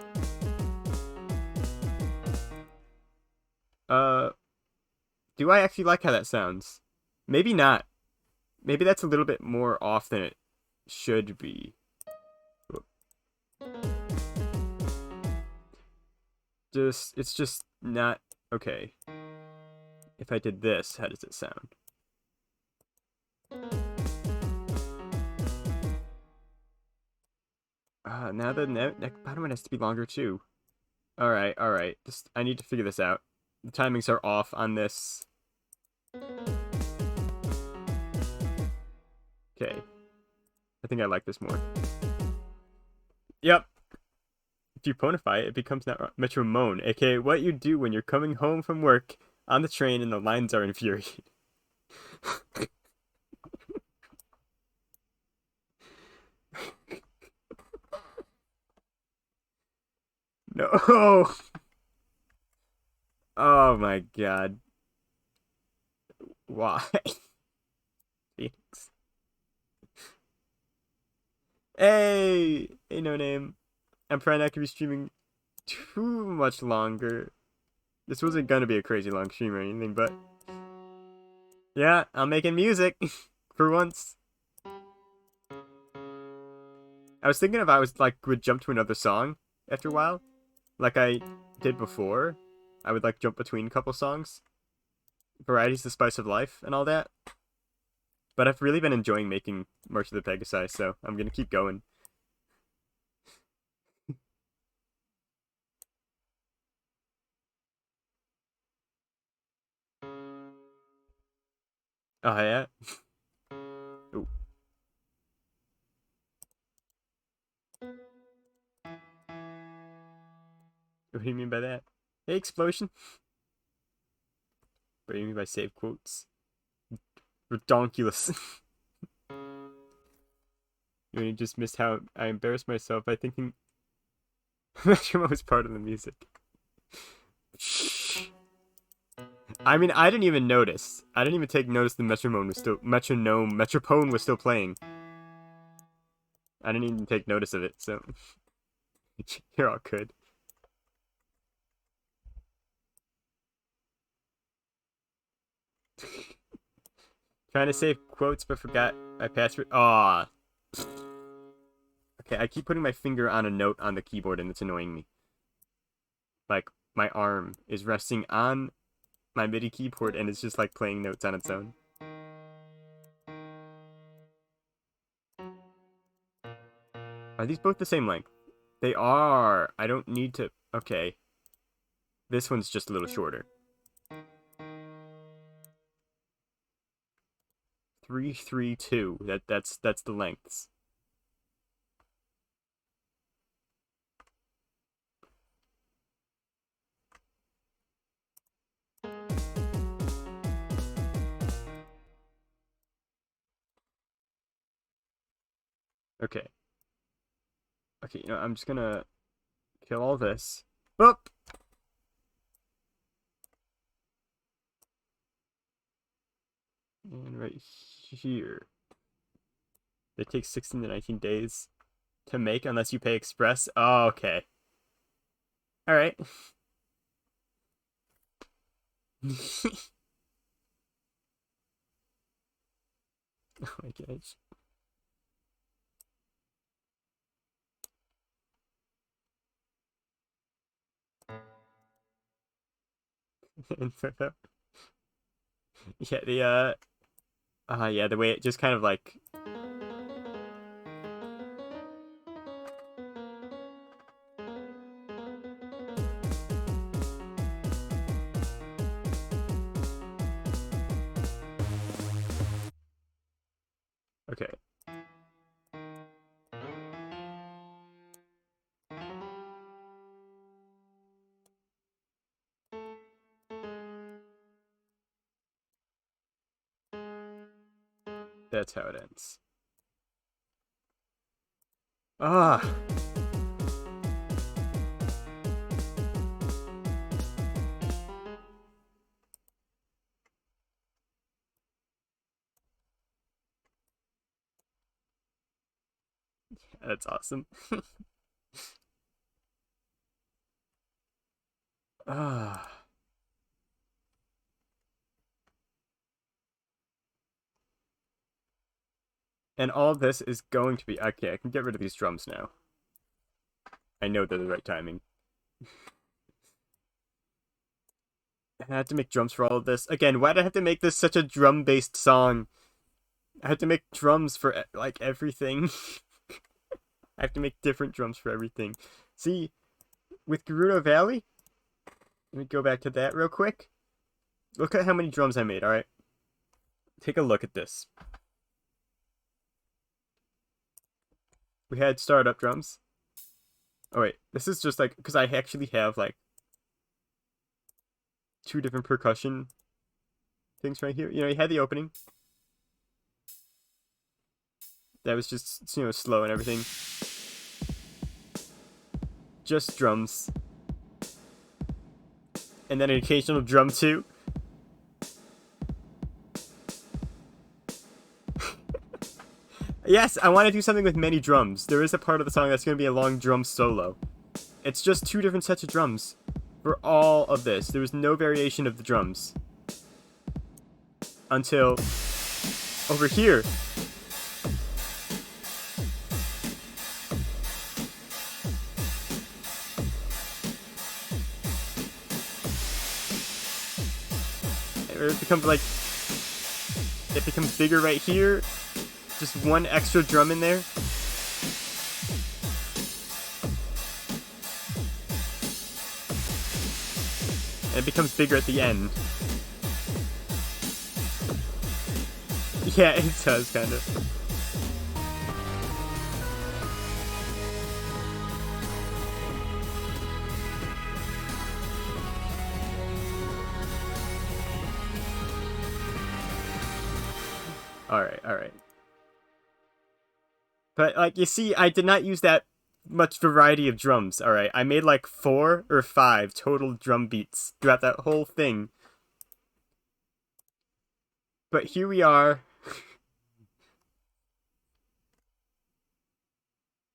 Do I actually like how that sounds? Maybe not. Maybe that's a little bit more off than it should be. It's just not... Okay. If I did this, how does it sound? Now the neck bottom one has to be longer too. Alright, alright. Just I need to figure this out. The timings are off on this. Okay. I think I like this more. Yep. If you ponify it, it becomes metronome, aka what you do when you're coming home from work on the train and the lines are infuriating. No. Oh my god. Why? Phoenix. Hey! Hey, no name. I'm probably not gonna be streaming too much longer. This wasn't gonna be a crazy long stream or anything, but yeah, I'm making music for once. I was thinking if I was like would jump to another song after a while, like I did before. I would like jump between a couple songs. Variety's the spice of life and all that. But I've really been enjoying making March of the Pegasi, so I'm gonna keep going. Oh yeah. Ooh. What do you mean by that? Hey, explosion. What do you mean by save quotes? Redonkulous. You just missed how I embarrassed myself by thinking Metronome was part of the music. I mean, I didn't even notice. I didn't even take notice the metropone was still playing. I didn't even take notice of it, so you're all good. Trying to save quotes but forgot my password. Aw. Okay, I keep putting my finger on a note on the keyboard and it's annoying me. Like, my arm is resting on my MIDI keyboard and it's just like playing notes on its own. Are these both the same length? They are. I don't need to... Okay. This one's just a little shorter. 332. That's the lengths. Okay. Okay, you know, I'm just gonna kill all this. Boop! And right here. It takes 16 to 19 days to make unless you pay express. Oh, okay. Alright. Oh my gosh. Yeah, yeah, the way it just kind of like... Okay. That's how it ends. Ah! That's awesome. Ah. And all this is going to be... Okay, I can get rid of these drums now. I know they're the right timing. I had to make drums for all of this. Again, why did I have to make this such a drum-based song? I had to make drums for, like, everything. I have to make different drums for everything. See, with Gerudo Valley, let me go back to that real quick. Look at how many drums I made, alright? Take a look at this. We had startup drums. Oh wait, this is just like, because I actually have like 2 different percussion things right here. You know, you had the opening. That was just, you know, slow and everything. Just drums. And then an occasional drum too. Yes, I want to do something with many drums. There is a part of the song that's going to be a long drum solo. It's just 2 different sets of drums for all of this. There was no variation of the drums. Until over here. It becomes like, it becomes bigger right here. Just 1 extra drum in there. And it becomes bigger at the end. Yeah, it does, kind of. Alright, alright. But, like, you see, I did not use that much variety of drums, alright? I made, like, 4 or 5 total drum beats throughout that whole thing. But here we are.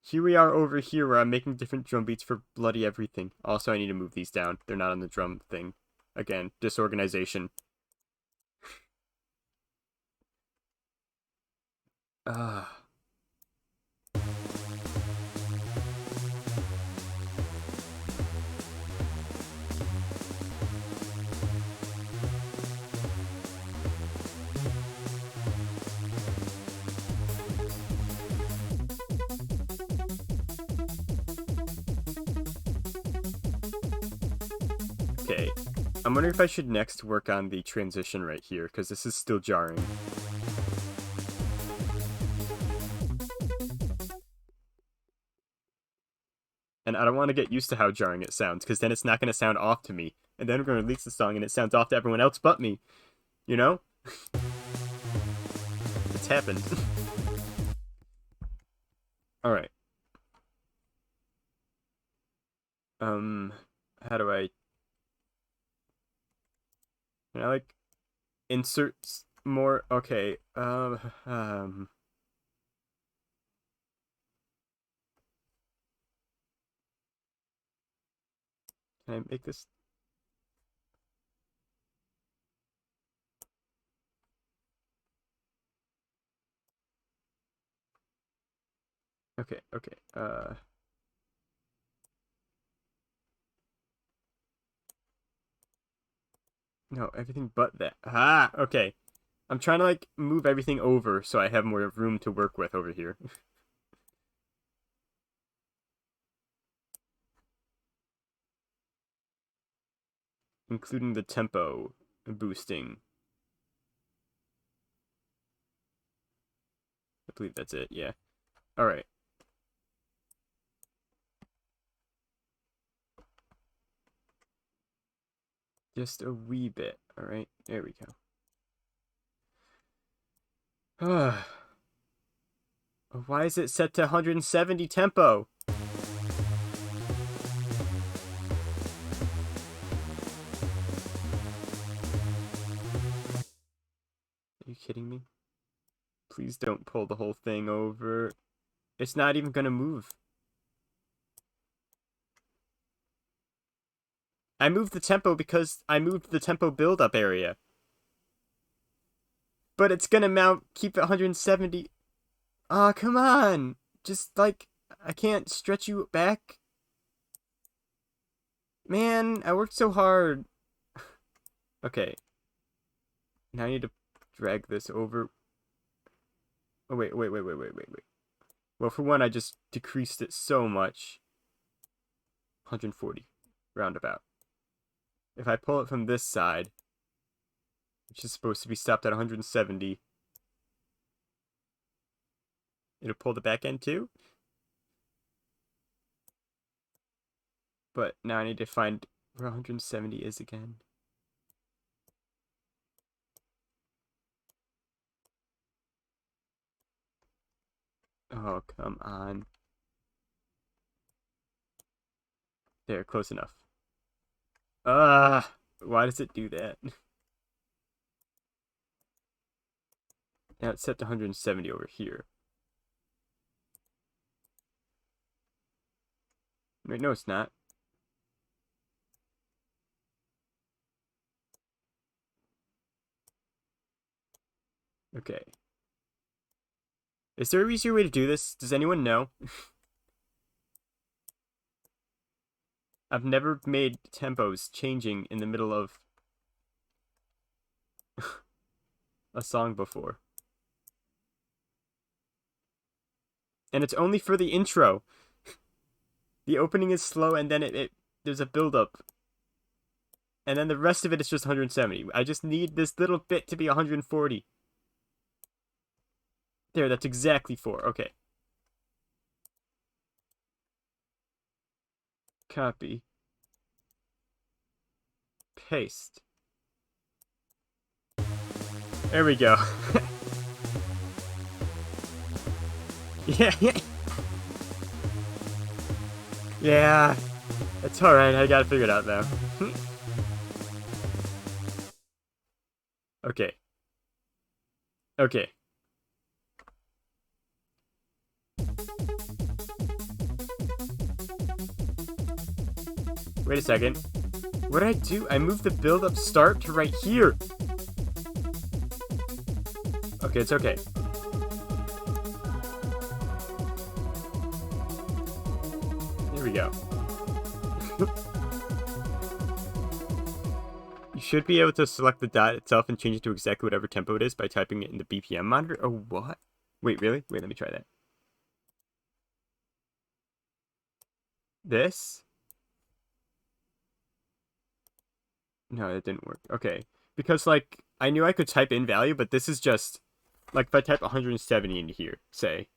Here we are over here where I'm making different drum beats for bloody everything. Also, I need to move these down. They're not on the drum thing. Again, disorganization. Ah. Okay, I'm wondering if I should next work on the transition right here, because this is still jarring. And I don't want to get used to how jarring it sounds, because then it's not going to sound off to me. And then we're going to release the song and it sounds off to everyone else but me. You know? It's happened. Alright. How do I... Can I, like, insert more? Okay, Can I make this? Okay, okay, no, everything but that. Ah, okay. I'm trying to, like, move everything over so I have more room to work with over here. Including the tempo boosting. I believe that's it, yeah. Alright. Just a wee bit, alright? There we go. Why is it set to 170 tempo? Are you kidding me? Please don't pull the whole thing over. It's not even gonna move. I moved the tempo because I moved the tempo build-up area. But it's gonna keep it 170. Aw, come on! Just, like, I can't stretch you back. Man, I worked so hard. Okay. Now I need to drag this over. Oh, wait. Well, for one, I just decreased it so much. 140, roundabout. If I pull it from this side, which is supposed to be stopped at 170, it'll pull the back end too. But now I need to find where 170 is again. Oh, come on. There, close enough. Why does it do that? Now it's set to 170 over here. Wait, no, it's not. Okay. Is there an easier way to do this? Does anyone know? I've never made tempos changing in the middle of a song before. And it's only for the intro. The opening is slow and then there's a build-up. And then the rest of it is just 170. I just need this little bit to be 140. There, that's exactly 4. Okay. Copy. Paste. There we go. Yeah. Yeah. It's alright, I gotta figure it out now. Okay. Okay. Wait a second. What did I do? I moved the build-up start to right here. Okay, it's okay. Here we go. You should be able to select the dot itself and change it to exactly whatever tempo it is by typing it in the BPM monitor. Oh, what? Wait, really? Wait, let me try that. This? No, that didn't work. Okay. Because, like, I knew I could type in value, but this is just... Like, if I type 170 into here, say...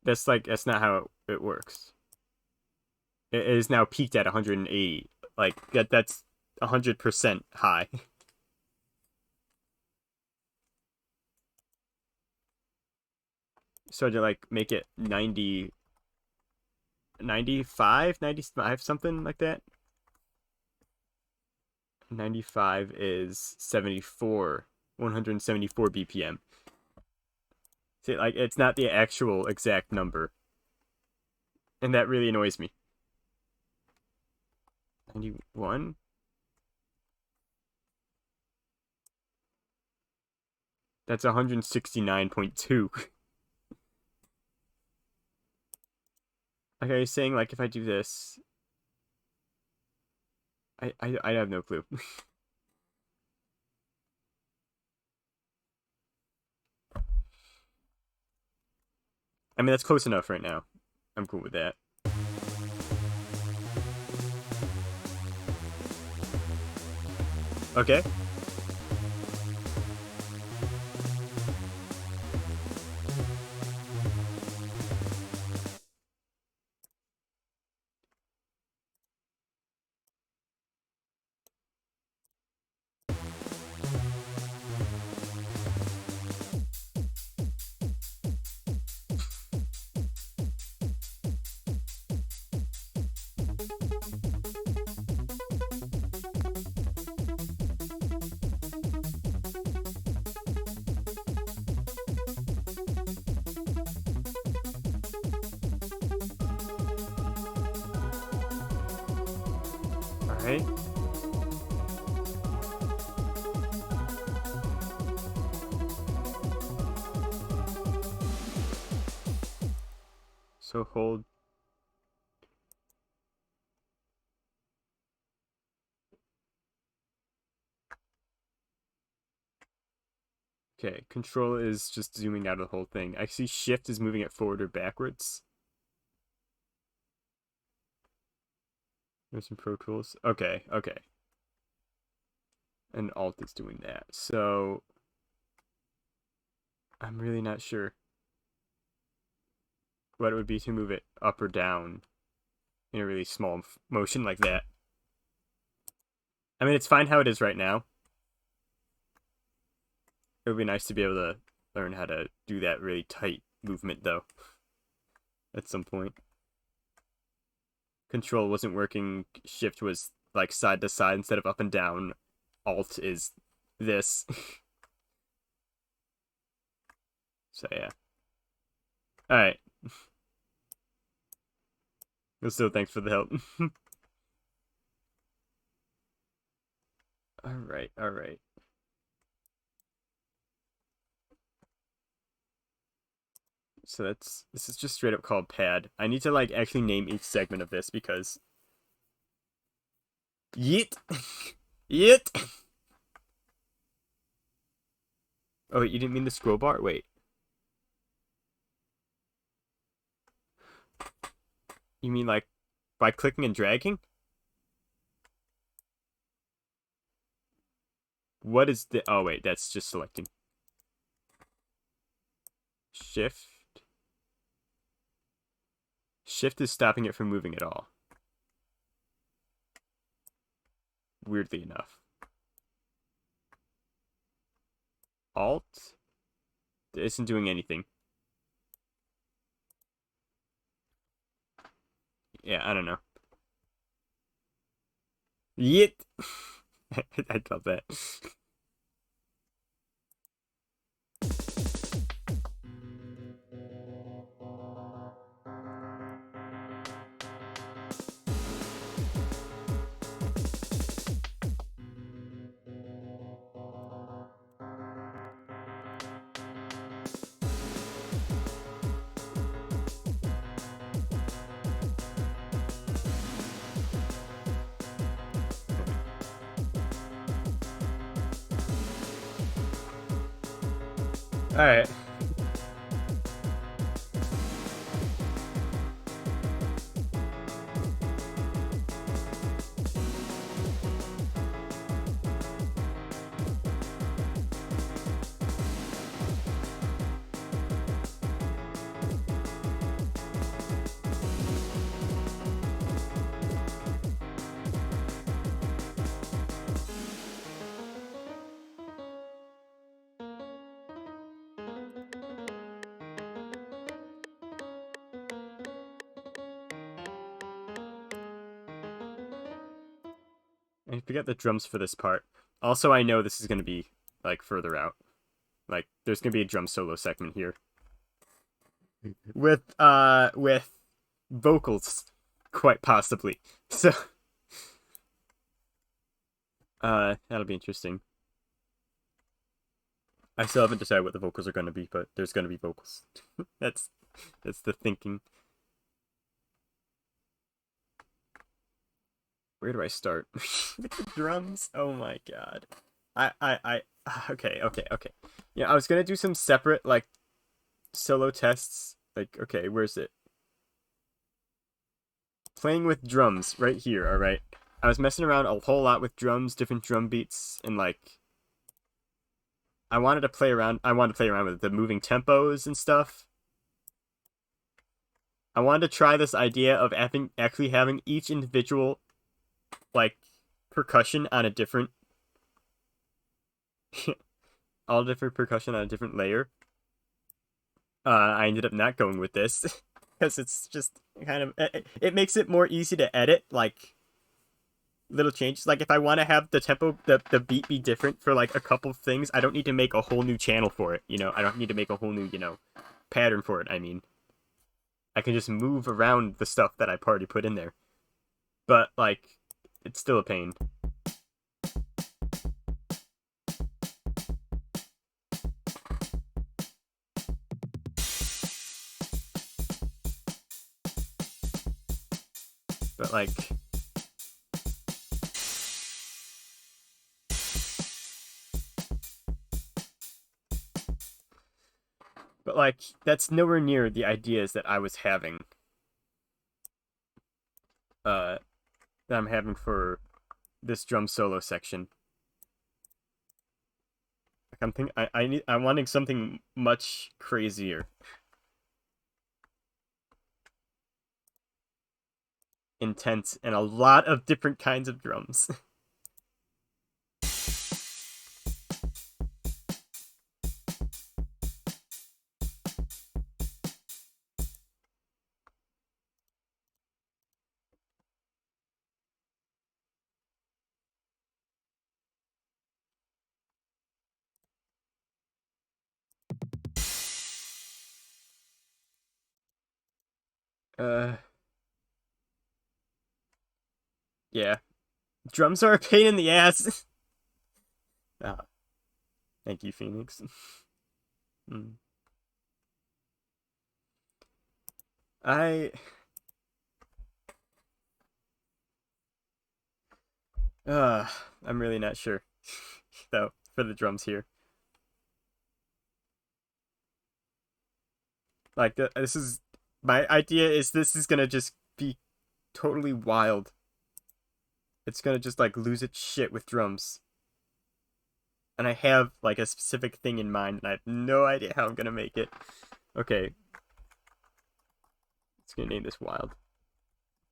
That's not how it works. It is now peaked at 180. Like, that's 100% high. So to, like, make it 90... 95? 95, something like that? 95 is 74. 174 BPM. See, like, it's not the actual exact number. And that really annoys me. 91? That's 169.2. Like I was saying, like, if I do this... I have no clue. I mean, that's close enough right now. I'm cool with that. Okay. Alright. So hold. Okay, control is just zooming out of the whole thing. I see shift is moving it forward or backwards. There's some Pro Tools. Okay, okay. And Alt is doing that. So I'm really not sure what it would be to move it up or down in a really small motion like that. I mean, it's fine how it is right now. It would be nice to be able to learn how to do that really tight movement, though, at some point. Control wasn't working. Shift was like side to side instead of up and down. Alt is this. So, yeah. Alright. Still, thanks for the help. Alright, alright. So this is just straight up called pad. I need to like actually name each segment of this because yeet. Yeet. Oh, wait, you didn't mean the scroll bar? Wait. You mean like by clicking and dragging? What is the... Oh, wait, that's just selecting. Shift. Shift is stopping it from moving at all. Weirdly enough. Alt isn't doing anything. Yeah, I don't know. Yeet. I love that. All right. I forget the drums for this part. Also, I know this is going to be, like, further out. Like, there's going to be a drum solo segment here. With vocals, quite possibly. So, that'll be interesting. I still haven't decided what the vocals are going to be, but there's going to be vocals. That's the thinking. Where do I start? With the drums? Oh my god. Okay. Yeah, I was gonna do some separate, like, solo tests. Like, okay, where's it? Playing with drums, right here, alright? I was messing around a whole lot with drums, different drum beats, and, like, I wanted to play around with the moving tempos and stuff. I wanted to try this idea of actually having each individual, like, percussion on a different all different percussion on a different layer. I ended up not going with this because it's just kind of it makes it more easy to edit, like, little changes. Like, if I want to have the tempo, the beat be different for like a couple things, I don't need to make a whole new channel for it. I don't need to make a whole new pattern for it. I mean, I can just move around the stuff that I've already put in there. But, like, it's still a pain. But, like, that's nowhere near the ideas that I was having. that I'm having for this drum solo section. Like I'm thinking, I'm wanting something much crazier, intense, and a lot of different kinds of drums. Uh, yeah, drums are a pain in the ass. Ah, thank you, Phoenix. Hmm. I uh I'm really not sure though for the drums here. Like this is my idea is this is gonna just be totally wild. It's gonna just like lose its shit with drums. And I have like a specific thing in mind and I have no idea how I'm gonna make it. Okay, it's gonna name this wild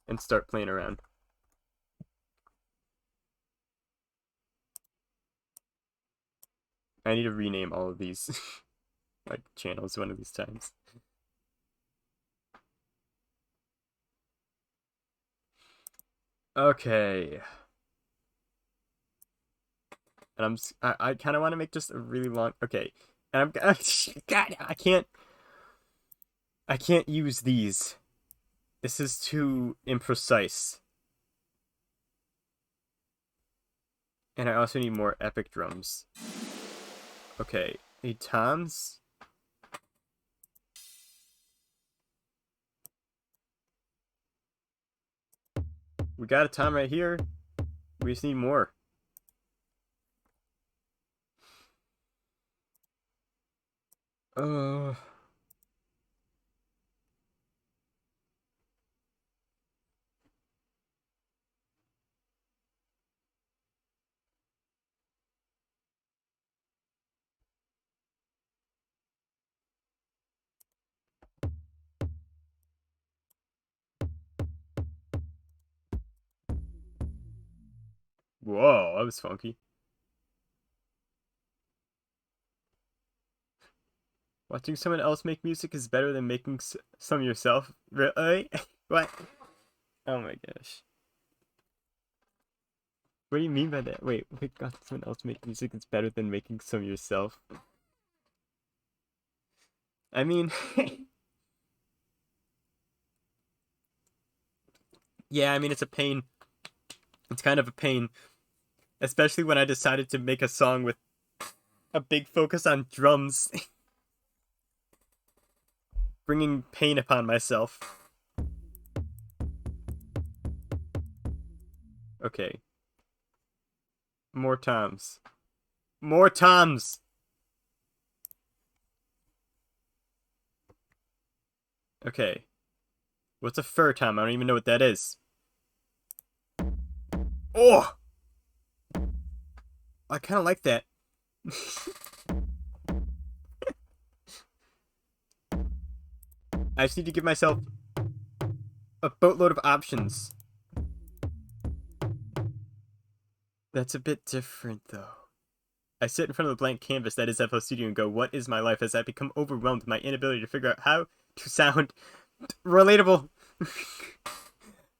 and start playing around. I need to rename all of these like channels one of these times. Okay. And I kind of want to make just a really long. Okay, and I'm God, I can't use these. This is too imprecise. And I also need more epic drums. Okay, need toms. We got a tom right here. We just need more. Uh. Whoa, that was funky. Watching someone else make music is better than making some yourself. Really? What? Oh my gosh. What do you mean by that? Wait, God, someone else make music is better than making some yourself. I mean, yeah, I mean it's a pain. It's kind of a pain, especially when I decided to make a song with a big focus on drums, bringing pain upon myself. Okay, more toms. More toms! Okay. What's a fur tom? I don't even know what that is. Oh! I kind of like that. I just need to give myself a boatload of options. That's a bit different, though. I sit in front of the blank canvas that is FL Studio and go, what is my life? As I become overwhelmed with my inability to figure out how to sound relatable.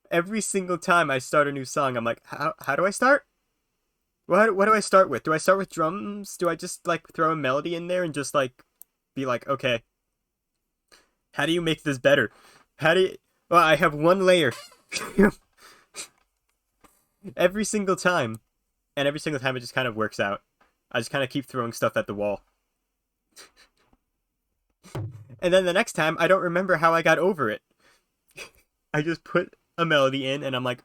Every single time I start a new song, I'm like, how do I start? What do I start with? Do I start with drums? Do I just like throw a melody in there and just like be like, okay, how do you make this better? How do you? Well, I have one layer every single time, and every single time it just kind of works out. I just kind of keep throwing stuff at the wall, and then the next time I don't remember how I got over it. I just put a melody in, and I'm like,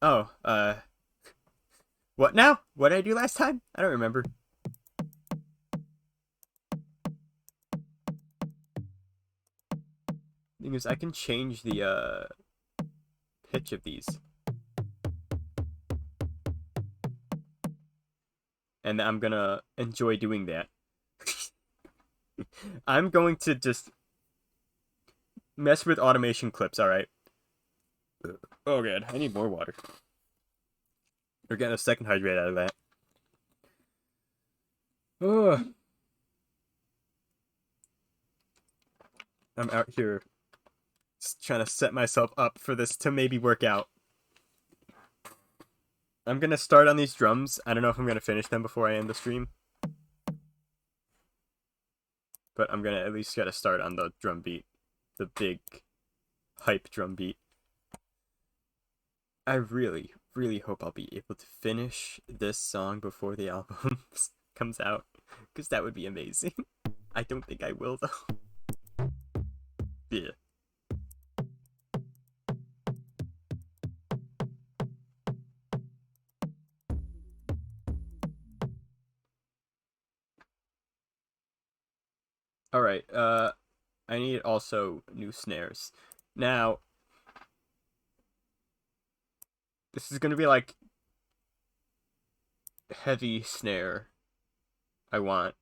oh, what now? What did I do last time? I don't remember. Thing is, I can change the pitch of these. and I'm gonna enjoy doing that. I'm going to just mess with automation clips, alright? Oh god, I need more water. We're getting a second hydrate out of that. Oh. I'm out here just trying to set myself up for this to maybe work out. I'm gonna start on these drums. I don't know if I'm gonna finish them before I end the stream. But I'm gonna at least get a start on the drum beat. The big hype drum beat. I really, really hope I'll be able to finish this song before the album comes out. Because that would be amazing. I don't think I will though. Yeah. Alright, I need also new snares. Now, this is gonna be like heavy snare. I want.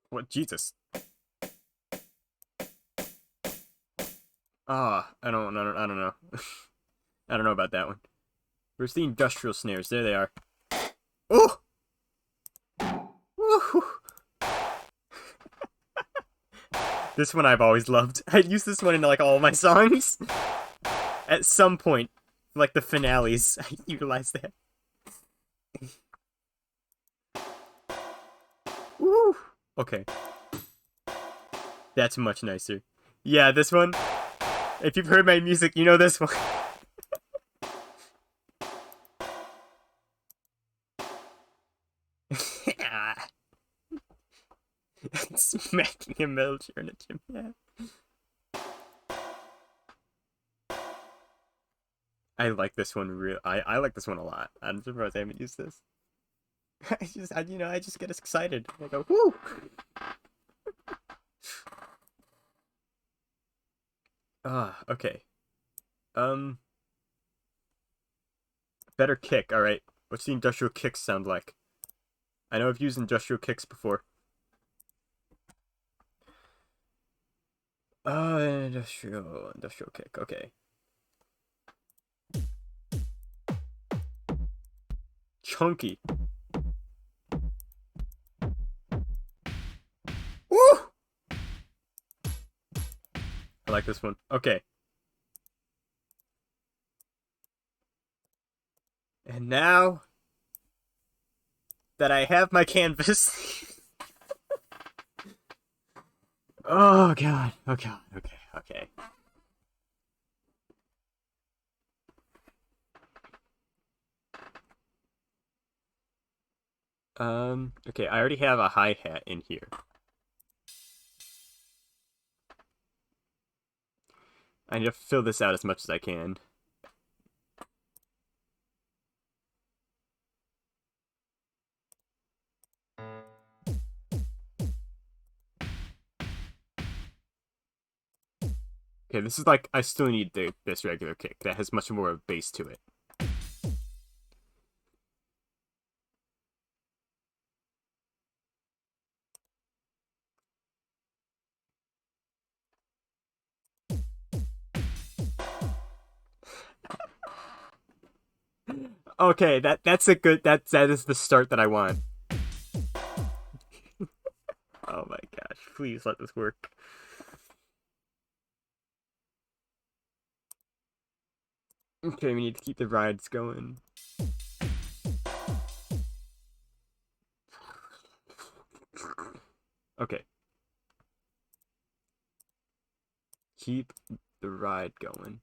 What? Jesus. I don't know. I don't know about that one. Where's the industrial snares? There they are. Oh! Woo! This one I've always loved. I use this one in like all my songs. At some point, like the finales, I utilize that. Woo! Okay. That's much nicer. Yeah, this one. If you've heard my music, you know this one. Smacking a metal chair in a gym. Yeah. I like this one real. I like this one a lot. I'm surprised I haven't used this. I just get excited. I go, whoo! Okay. Better kick, alright. What's the industrial kicks sound like? I know I've used industrial kicks before. Industrial kick, okay. Chunky. Woo! I like this one. Okay. And now that I have my canvas. Oh god. Oh god. Okay. Okay, I already have a hi-hat in here. I need to fill this out as much as I can. Okay, this is like, I still need this regular kick. That has much more of bass to it. Okay, that's a good, that is the start that I want. Oh my gosh, please let this work. Okay, we need to keep the rides going. Okay. Keep the ride going.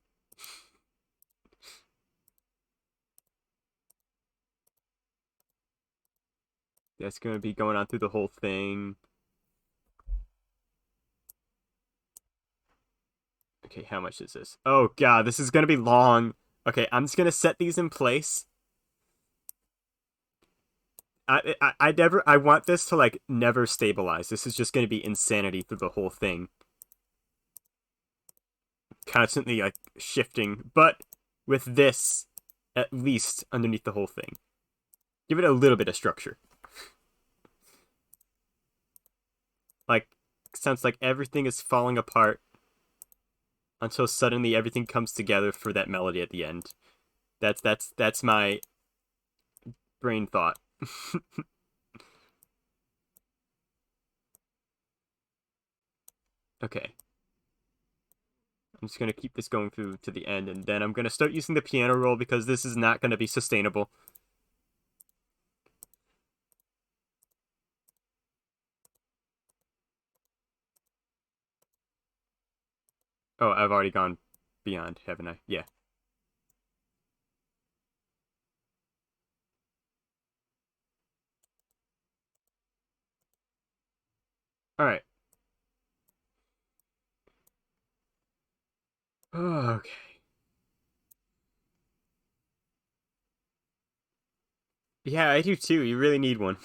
That's gonna be going on through the whole thing. Okay, how much is this? Oh god, this is gonna be long. Okay, I'm just gonna set these in place. I want this to like never stabilize. This is just gonna be insanity through the whole thing. constantly like shifting, but with this at least underneath the whole thing. Give it a little bit of structure. Like, sounds like everything is falling apart until suddenly everything comes together for that melody at the end. That's my brain thought. Okay. I'm just gonna keep this going through to the end, and then I'm gonna start using the piano roll because this is not gonna be sustainable. Oh, I've already gone beyond, haven't I? Yeah. Alright. Okay. Yeah, I do too. You really need one.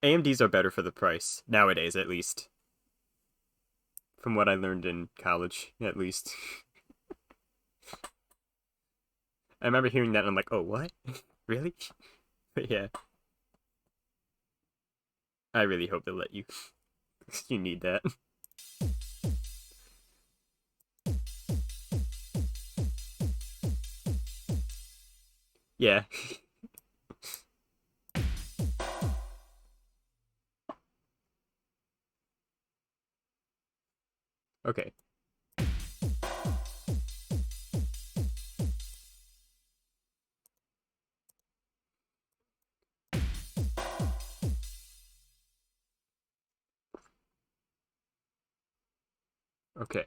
AMDs are better for the price, nowadays at least. From what I learned in college, at least. I remember hearing that and I'm like, oh, what? Really? But yeah, I really hope they let you. You need that. Yeah. Okay. Okay.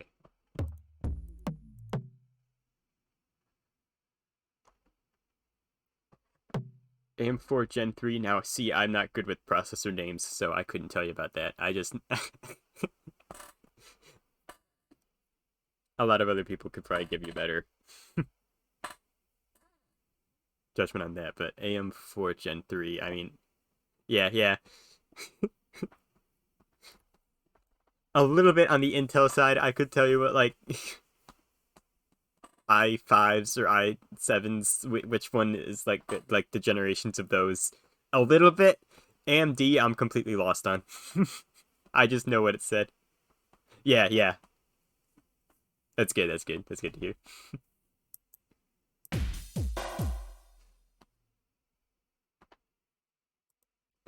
AM4 Gen 3. Now, see, I'm not good with processor names, so I couldn't tell you about that. I just. A lot of other people could probably give you better judgment on that, but AM4 Gen 3, I mean, yeah, yeah. A little bit on the Intel side, I could tell you what, like, i5s or i7s, which one is like the generations of those. A little bit. AMD, I'm completely lost on. I just know what it said. Yeah, yeah. That's good. That's good. That's good to hear.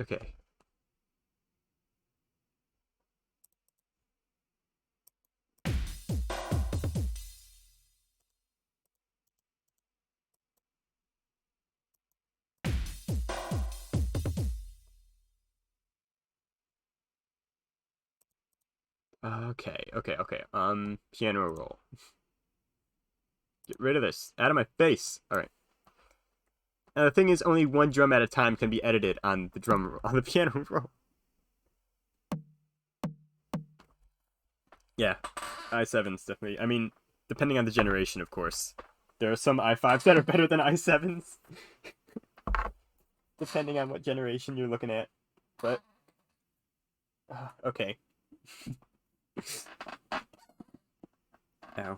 Okay. Okay. Okay. Okay. Piano roll. Get rid of this. Out of my face. All right. The thing is, only one drum at a time can be edited on the drum roll, on the piano roll. Yeah, i7s definitely. I mean, depending on the generation, of course. There are some i5s that are better than i7s, depending on what generation you're looking at. But okay. Ow.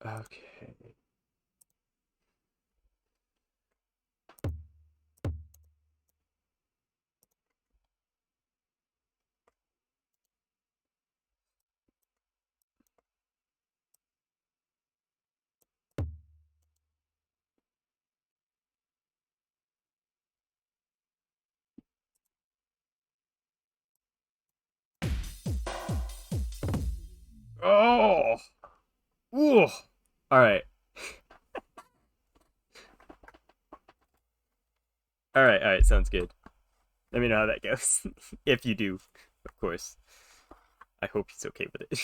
Okay. Oh. Ooh. All right. All right. All right. Sounds good. Let me know how that goes. If you do, of course. I hope he's okay with it.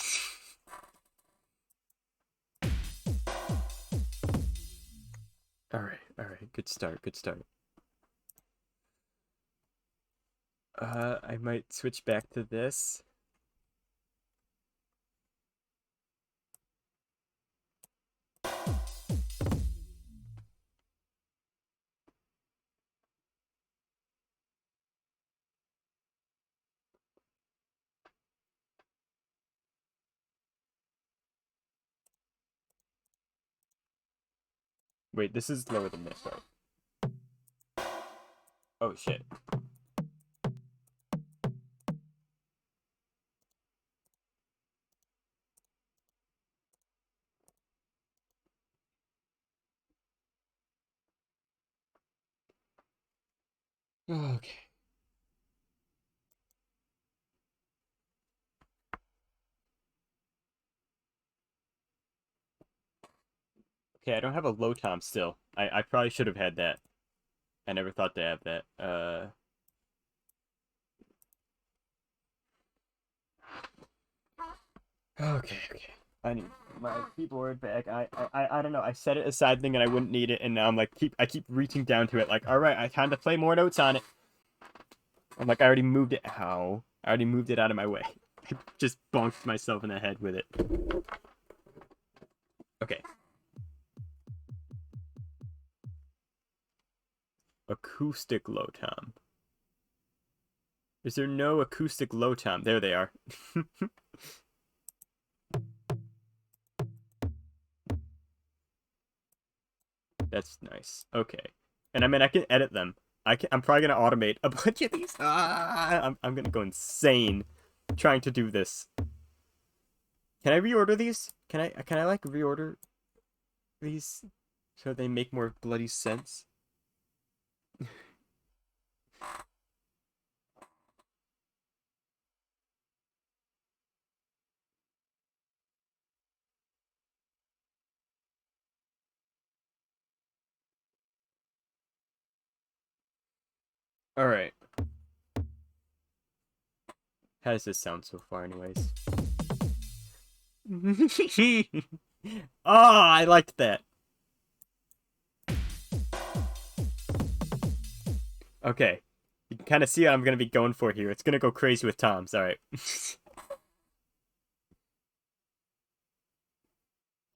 All right. All right. Good start. Good start. I might switch back to this. Wait, this is lower than this, right? Oh, shit. Okay. Okay, I don't have a low tom still. I probably should have had that. I never thought to have that. Okay. I need my keyboard back. I don't know. I set it aside thinking I wouldn't need it, and now I'm like I keep reaching down to it. Like, all right, I time to play more notes on it. I'm like, I already moved it. How? I already moved it out of my way. I just bonked myself in the head with it. Okay. Acoustic low tom. Is there no acoustic low tom? There they are. That's nice. Okay. And I mean, I can edit them. I'm probably gonna automate a bunch of these. I'm gonna go insane trying to do this. Can I reorder these? Can I like reorder these so they make more bloody sense? All right. How does this sound so far, anyways? Oh, I liked that. Okay. You can kind of see what I'm going to be going for here. It's going to go crazy with toms. All right.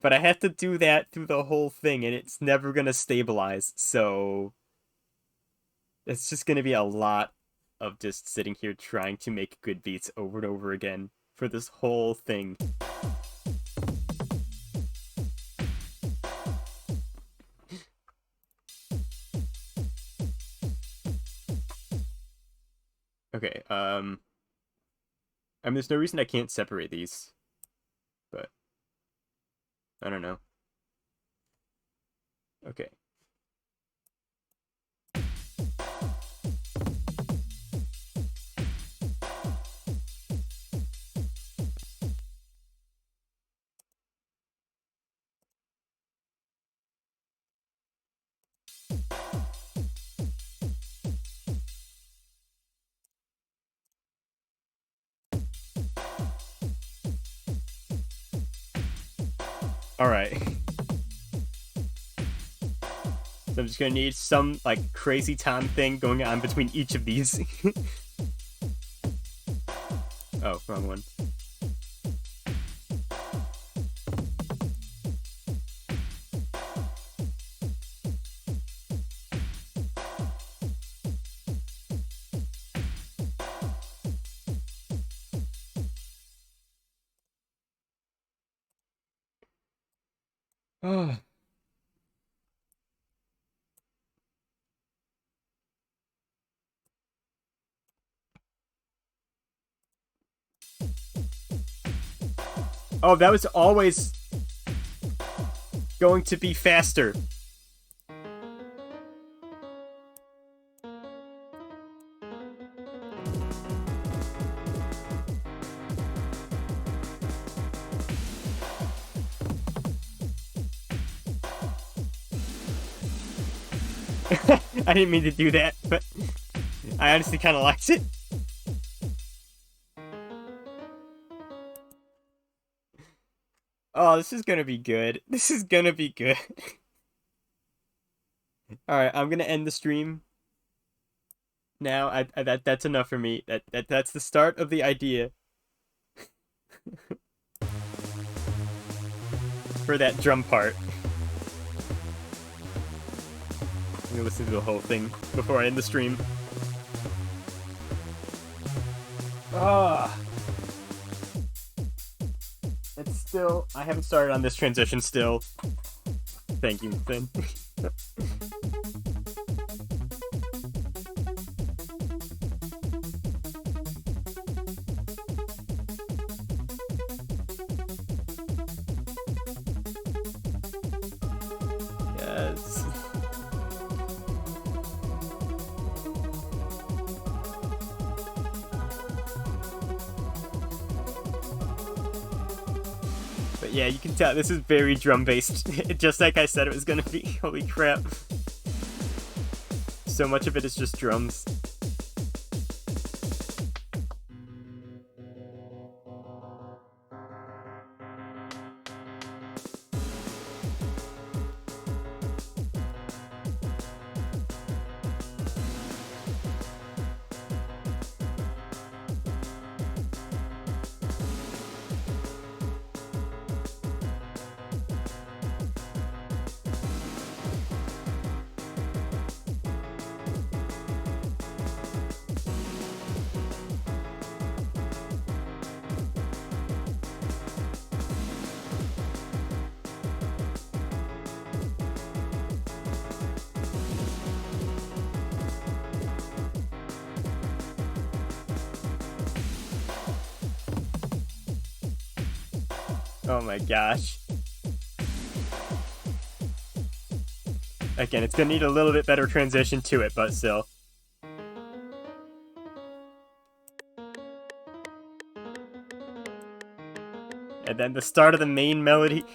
But I have to do that through the whole thing, and it's never going to stabilize. So it's just going to be a lot of just sitting here trying to make good beats over and over again for this whole thing. Okay, I mean, there's no reason I can't separate these, but I don't know. Okay. All right. So I'm just gonna need some like crazy tom thing going on between each of these. Oh, wrong one. Oh. Oh, that was always going to be faster. I didn't mean to do that, but I honestly kind of liked it. Oh, this is gonna be good. This is gonna be good. All right, I'm gonna end the stream now. That's enough for me. That's the start of the idea for that drum part. I'm gonna listen to the whole thing before I end the stream. Ah. It's still, I haven't started on this transition still. Thank you, Finn. Yes. But yeah, you can tell this is very drum-based, just like I said it was gonna be. Holy crap. So much of it is just drums. Oh my gosh. Again, it's gonna need a little bit better transition to it, but still. And then the start of the main melody.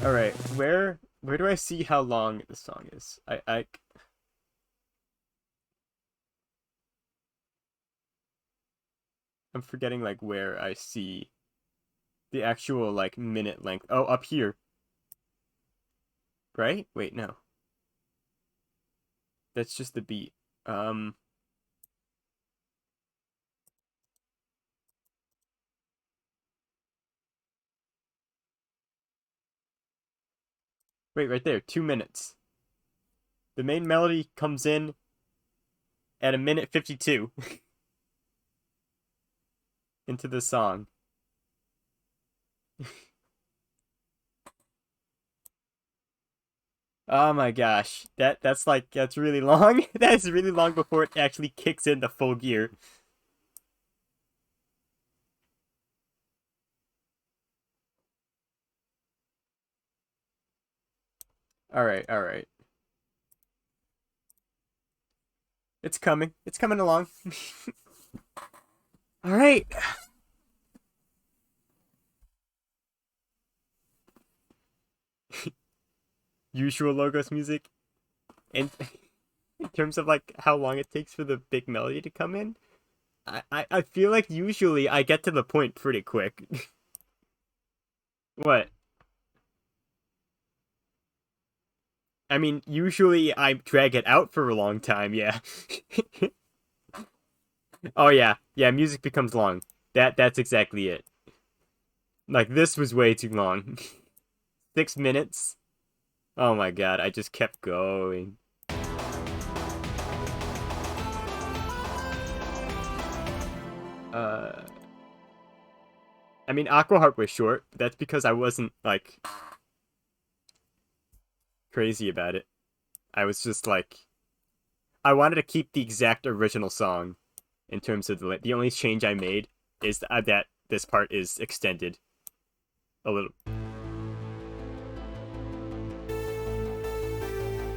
Alright, where do I see how long the song is? I'm forgetting like where I see the actual like minute length. Oh, up here. Right? Wait, no. That's just the beat. Wait, right there, 2 minutes. The main melody comes in at a minute 52 into the song. Oh my gosh. That's really long. That's really long before it actually kicks in the full gear. Alright, alright. It's coming. It's coming along. Alright. Usual Logos music. And in terms of like how long it takes for the big melody to come in, I feel like usually I get to the point pretty quick. What? I mean, usually I drag it out for a long time, yeah. Oh yeah. Yeah, music becomes long. That's exactly it. Like this was way too long. 6 minutes? Oh my god, I just kept going. Uh I mean Aqua Heart was short, but that's because I wasn't like crazy about it. I was just like I wanted to keep the exact original song in terms of the only change I made is that this part is extended a little.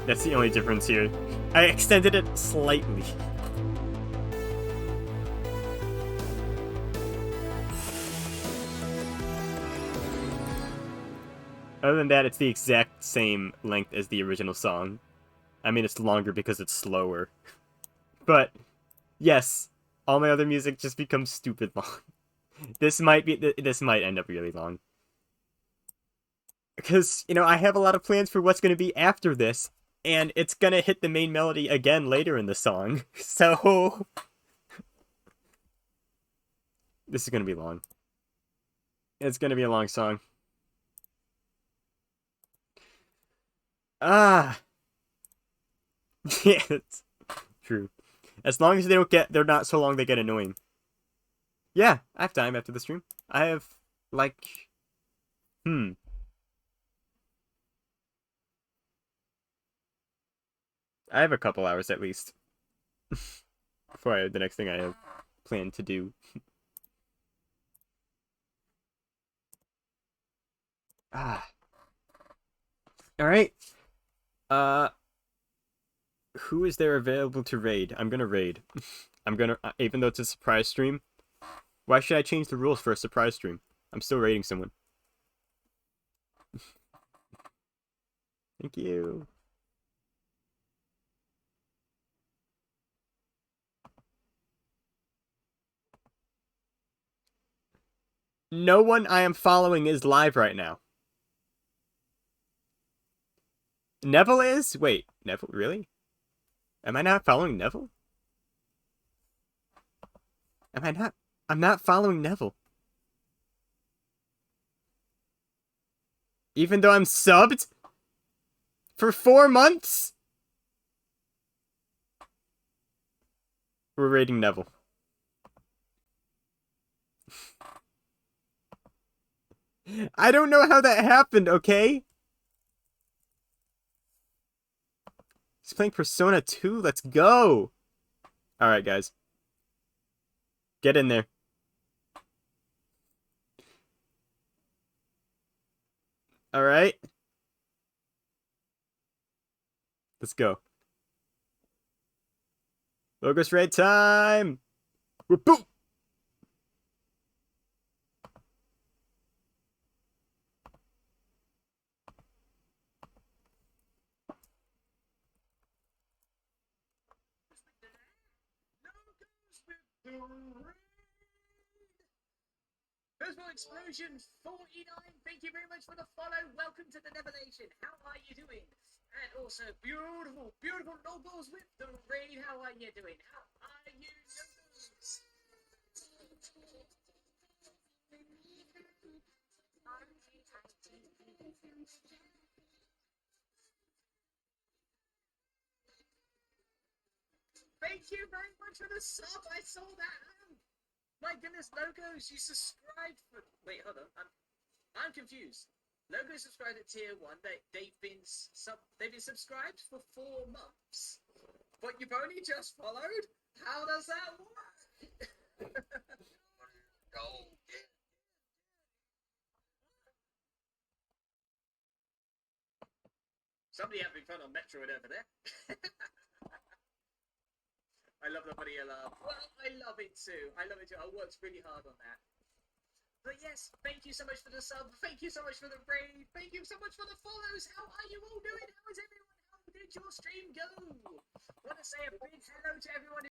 That's the only difference here. I extended it slightly. Other than that, it's the exact same length as the original song. I mean, it's longer because it's slower. But, yes, all my other music just becomes stupid long. This might end up really long. Because, you know, I have a lot of plans for what's going to be after this, and it's going to hit the main melody again later in the song. So, this is going to be long. It's gonna be a long song. Ah! Yeah, it's true. As long as they're not so long they get annoying. Yeah, I have time after the stream. I have, like, hmm. I have a couple hours at least. Before the next thing I have planned to do. Ah. Alright. Uh, who is there available to raid? I'm gonna raid. I'm gonna, even though it's a surprise stream. Why should I change the rules for a surprise stream? I'm still raiding someone. Thank you. No one I am following is live right now. Neville is? Wait, Neville, really? Am I not following Neville? Am I not? I'm not following Neville. Even though I'm subbed? For 4 months? We're raiding Neville. I don't know how that happened, okay? He's playing Persona 2. Let's go. Alright, guys. Get in there. Alright. Let's go. Logos raid time! Boom! Personal Explosion 49, thank you very much for the follow. Welcome to the Never Nation. How are you doing? And also, beautiful, beautiful logos with the raid. How are you doing? How are you doing? Thank you very much for the sub. I saw that. My goodness, Logos, you subscribed for. Wait, hold on. I'm confused. Logos subscribed at tier 1. They've been subscribed for 4 months, but you've only just followed. How does that work? Somebody having fun on Metroid over there. I love the funny alarm. Well, I love it too. I worked really hard on that. But yes, thank you so much for the sub. Thank you so much for the raid. Thank you so much for the follows. How are you all doing? How is everyone? How did your stream go? Want to say a big hello to everyone